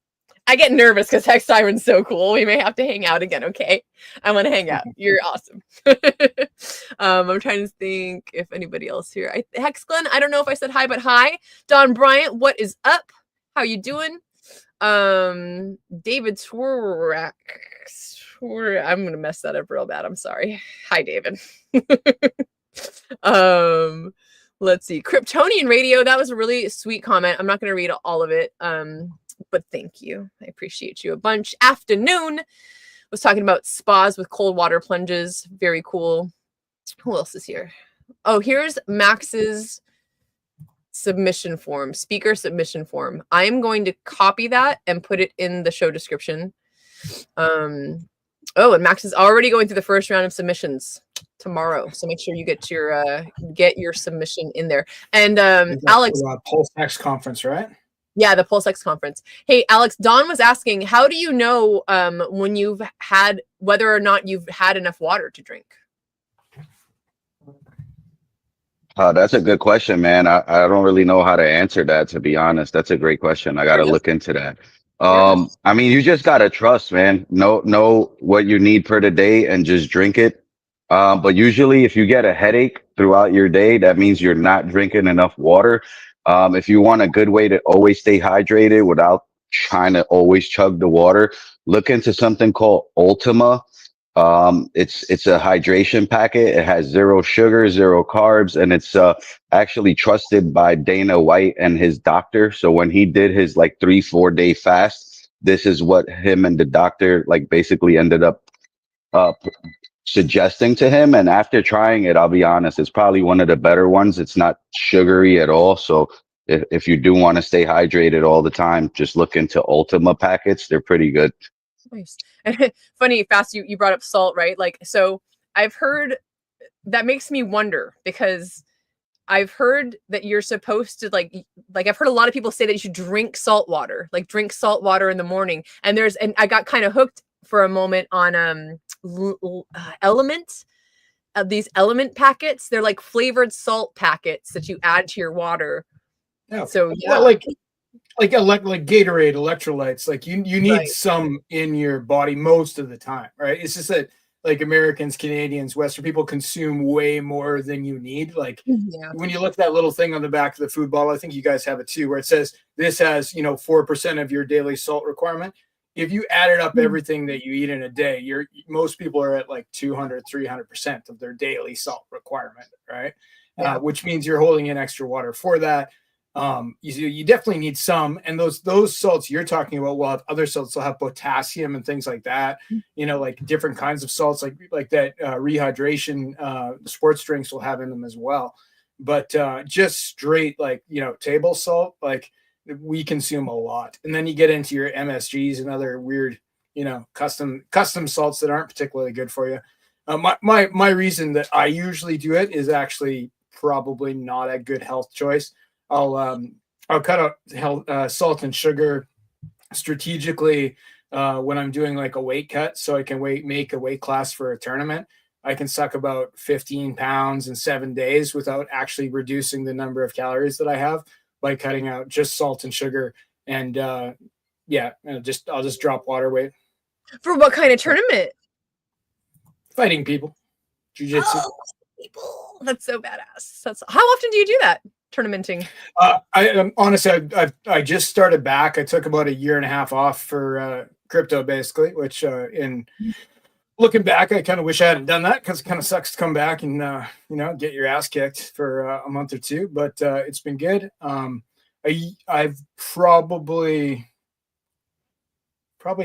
B: I get nervous because Hex Siren's so cool. We may have to hang out again. Okay, I want to hang out. You're awesome. I'm trying to think if anybody else here. Hex Glenn, I don't know if I said hi, but hi. Don Bryant, what is up? How you doing? David Sworak. I'm gonna mess that up real bad. I'm sorry. Hi, David. Let's see. Kryptonian Radio. That was a really sweet comment. I'm not gonna read all of it. But thank you. I appreciate you a bunch. Afternoon was talking about spas with cold water plunges. Very cool. Who else is here? Oh, here's Max's submission form, speaker submission form. I'm going to copy that and put it in the show description. Oh, and Max is already going through the first round of submissions tomorrow. So make sure you get your submission in there. And Alex,
D: PulseX conference, right?
B: Yeah, the PulseX conference. Hey, Alex, Don was asking, how do you know whether or not you've had enough water to drink?
C: That's a good question, man. I don't really know how to answer that, to be honest. That's a great question. I got to look into that. I mean, you just got to trust, man. Know what you need for the day and just drink it. But usually if you get a headache throughout your day, that means you're not drinking enough water. If you want a good way to always stay hydrated without trying to always chug the water, look into something called Ultima. It's a hydration packet. It has 0 sugar, 0 carbs, and it's actually trusted by Dana White and his doctor. So when he did his like 3-4 day fast, this is what him and the doctor like basically ended up suggesting to him. And after trying it, I'll be honest, it's probably one of the better ones. It's not sugary at all. So if you do want to stay hydrated all the time, just look into Ultima packets. They're pretty good.
B: Nice. Funny, fast, you brought up salt, right? Like, so I've heard that makes me wonder, because I've heard that you're supposed to like I've heard a lot of people say that you should drink salt water, like drink salt water in the morning. And I got kind of hooked for a moment on Element, these Element packets. They're like flavored salt packets that you add to your water.
D: Yeah.
B: So yeah,
D: like Gatorade electrolytes. Like you need some in your body most of the time, right? It's just that like Americans, Canadians, Western people consume way more than you need. Like when you look at that little thing on the back of the food bottle, I think you guys have it too, where it says this has 4% of your daily salt requirement. If you added up everything that you eat in a day, most people are at like 200-300% of their daily salt requirement, right? Which means you're holding in extra water for that. You definitely need some, and those salts you're talking about will have other salts. They'll have potassium and things like that. Like different kinds of salts, like that rehydration sports drinks will have in them as well. But just straight table salt, like we consume a lot. And then you get into your MSGs and other weird, custom salts that aren't particularly good for you. My reason that I usually do it is actually probably not a good health choice. I'll cut out salt and sugar strategically when I'm doing like a weight cut, so I can make a weight class for a tournament. I can suck about 15 pounds in 7 days without actually reducing the number of calories that I have by cutting out just salt and sugar. And I'll just drop water weight.
B: For what kind of tournament?
D: Fighting people, jiu-jitsu.
B: Oh, people. That's so badass. How often do you do that? Tournamenting?
D: I honestly, I just started back. I took about 1.5 years off for crypto, basically. Which in looking back, I kind of wish I hadn't done that, because it kind of sucks to come back and get your ass kicked for a month or two. But it's been good. I've probably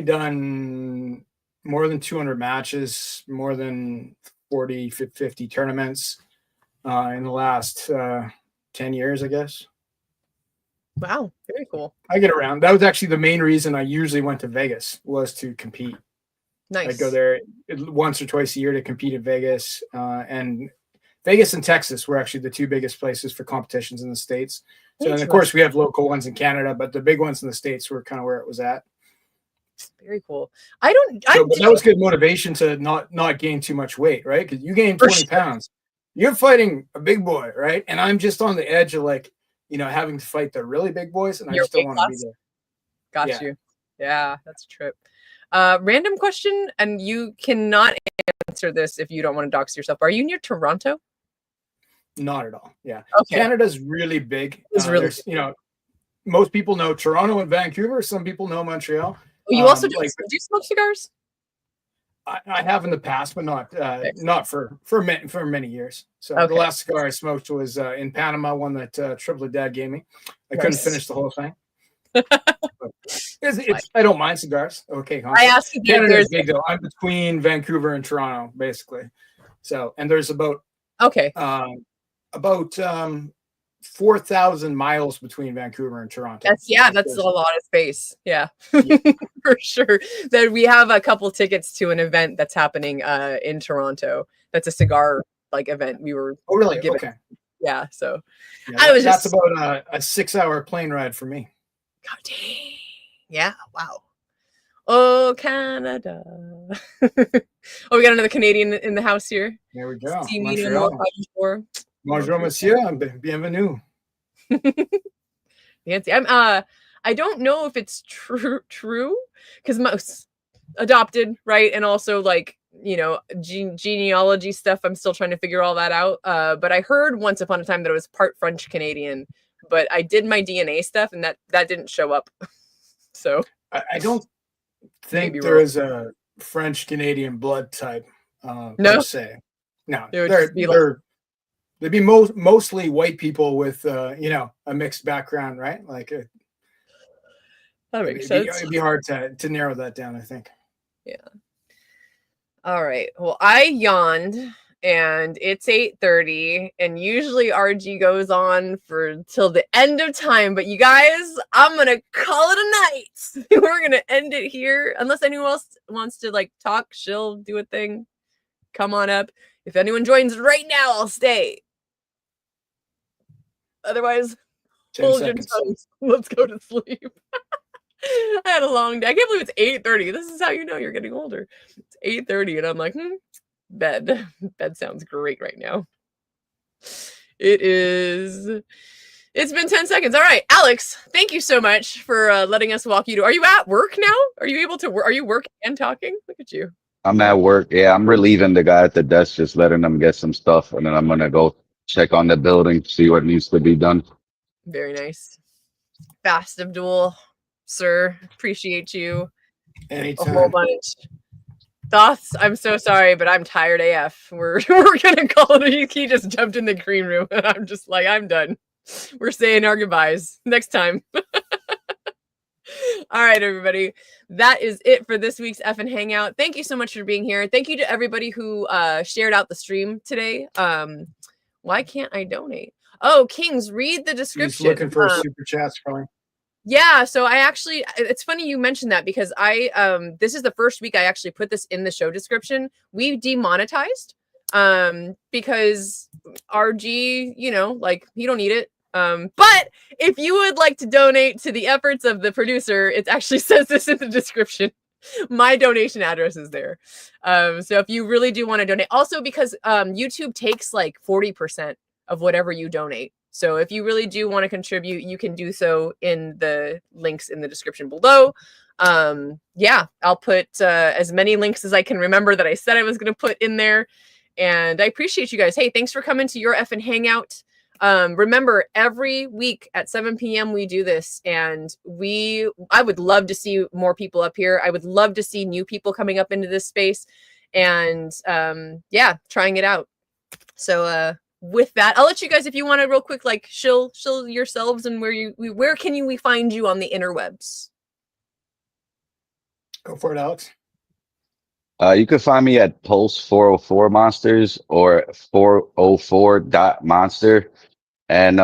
D: done more than 200 matches, more than 40, 50 tournaments in the last 10 years, I guess.
B: Wow, very cool.
D: I get around. That was actually the main reason I usually went to Vegas, was to compete.
B: Nice.
D: I go there once or twice a year to compete at Vegas. And Vegas and Texas were actually the 2 biggest places for competitions in the States. So, and of course, we have local ones in Canada, but the big ones in the States were kind of where it was at.
B: Very cool.
D: That was good motivation to not gain too much weight, right? Because you gain 20 pounds. You're fighting a big boy, right? And I'm just on the edge of having to fight the really big boys, and I just don't want to be there.
B: Got you. Yeah, that's a trip. Random question, and you cannot answer this if you don't want to dox yourself. Are you near Toronto?
D: Not at all. Yeah.
B: Okay.
D: Canada's really big.
B: It's really
D: there's, most people know Toronto and Vancouver. Some people know Montreal.
B: You also do
D: like
B: you smoke cigars?
D: I have in the past, but not for many years. So
B: Okay.
D: the last cigar I smoked was in Panama, one that Triple Dad gave me. I couldn't finish the whole thing. I don't mind cigars. Okay,
B: I asked you
D: Canada is big though. I'm between Vancouver and Toronto, basically. So, and there's about 4,000 miles between Vancouver and Toronto.
B: That's a lot of space. Yeah. For sure. That we have a couple tickets to an event that's happening in Toronto. That's a cigar event. We were
D: really
B: given.
D: Okay.
B: Yeah. So
D: that's about a 6-hour plane ride for me.
B: God dang. Yeah. Wow. Oh, Canada. We got another Canadian in the house here.
D: There we go.
B: Bonjour,
D: monsieur. Bienvenue.
B: Nancy, I don't know if it's true because most adopted, right? And also genealogy stuff. I'm still trying to figure all that out. But I heard once upon a time that it was part French Canadian, but I did my DNA stuff and that didn't show up. So
D: I don't think there is a French Canadian blood type.
B: No,
D: per se. No, they'd be mostly white people with a mixed background, right?
B: That makes sense.
D: It'd be hard to narrow that down, I think.
B: Yeah. All right. Well, I yawned and it's 8:30 and usually RG goes on till the end of time, but you guys, I'm going to call it a night. We're going to end it here unless anyone else wants to talk, chill, do a thing. Come on up. If anyone joins right now, I'll stay. Otherwise, hold your tongues. Let's go to sleep. I had a long day. I can't believe it's 8:30. This is how you know you're getting older. It's 8:30 and I'm like, bed. Bed sounds great right now. It's been 10 seconds. All right, Alex, thank you so much for letting us walk you to. Are you at work now? Are you able to work? Are you working and talking? Look at you.
C: I'm at work. Yeah, I'm relieving the guy at the desk, just letting them get some stuff, and then I'm gonna go check on the building, see what needs to be done.
B: Very nice. Fast Abdul, sir. Appreciate you.
D: Anytime.
B: A whole bunch. Thoughts? I'm so sorry, but I'm tired AF. We're gonna call it. He just jumped in the green room, and I'm just like, I'm done. We're saying our goodbyes. Next time. All right, everybody. That is it for this week's FN Hangout. Thank you so much for being here. Thank you to everybody who shared out the stream today. Why can't I donate? Oh, Kings, read the description.
D: He's looking for super chats, probably.
B: Yeah, so it's funny you mentioned that because this is the first week I actually put this in the show description. We demonetized because RG, you don't need it. But if you would like to donate to the efforts of the producer, it actually says this in the description. My donation address is there. So if you really do want to donate, also because YouTube takes 40% of whatever you donate. So if you really do want to contribute, you can do so in the links in the description below. Yeah, I'll put as many links as I can remember that I said I was going to put in there. And I appreciate you guys. Hey, thanks for coming to your FN Hangout. Remember, every week at 7 p.m. we do this, and I would love to see more people up here. I would love to see new people coming up into this space and yeah, trying it out. So with that, I'll let you guys, if you want to real quick, shill yourselves and where can we find you on the interwebs?
D: Go for it, Alex.
C: You can find me at Pulse 404 Monsters or 404.monster. And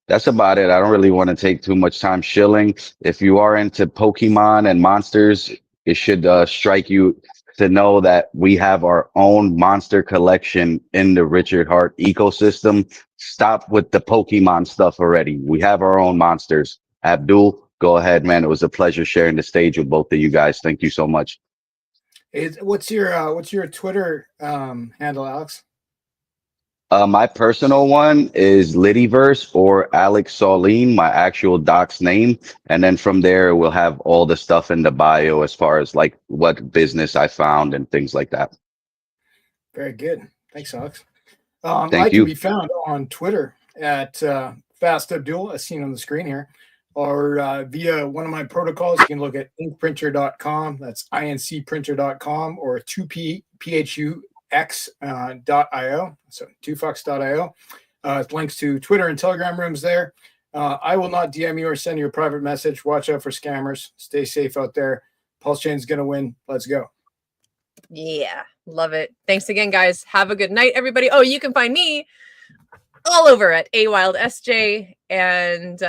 C: that's about it. I don't really want to take too much time shilling. If you are into Pokemon and monsters, it should strike you to know that we have our own monster collection in the Richard Hart ecosystem. Stop with the Pokemon stuff already. We have our own monsters. Abdul, go ahead, man. It was a pleasure sharing the stage with both of you guys. Thank you so much.
D: What's your Twitter handle, Alex?
C: My personal one is Liddyverse or Alex Saulene, my actual doc's name. And then from there, we'll have all the stuff in the bio as far as like what business I found and things like that.
D: Very good. Thanks, Alex.
C: Thank
D: I can
C: you.
D: be found on Twitter at Fast Abdul, as seen on the screen here, or via one of my protocols. You can look at inkprinter.com. That's incprinter.com or 2phux.io. So 2fucks.io. Links to Twitter and Telegram rooms there. I will not DM you or send you a private message. Watch out for scammers. Stay safe out there. Pulse Chain's going to win. Let's go.
B: Yeah, love it. Thanks again, guys. Have a good night, everybody. Oh, you can find me all over at AWildSJ. And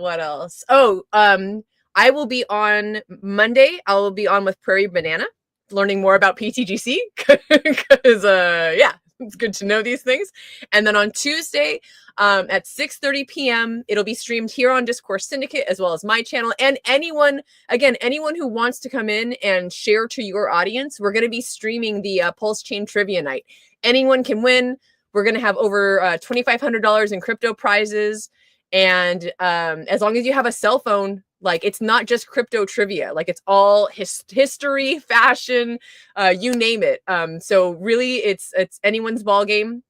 B: what else? Oh, I will be on Monday. I will be on with Prairie Banana, learning more about PTGC because yeah, it's good to know these things. And then on Tuesday at 6:30 p.m. it'll be streamed here on Discourse Syndicate as well as my channel. And anyone who wants to come in and share to your audience, we're going to be streaming the Pulse Chain Trivia Night. Anyone can win. We're going to have over $2,500 in crypto prizes. And as long as you have a cell phone, like it's not just crypto trivia, like it's all history, fashion, you name it. So really it's anyone's ball game.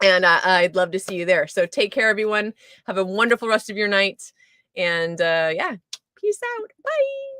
B: And I'd love to see you there. So take care, everyone. Have a wonderful rest of your night. And yeah, peace out. Bye.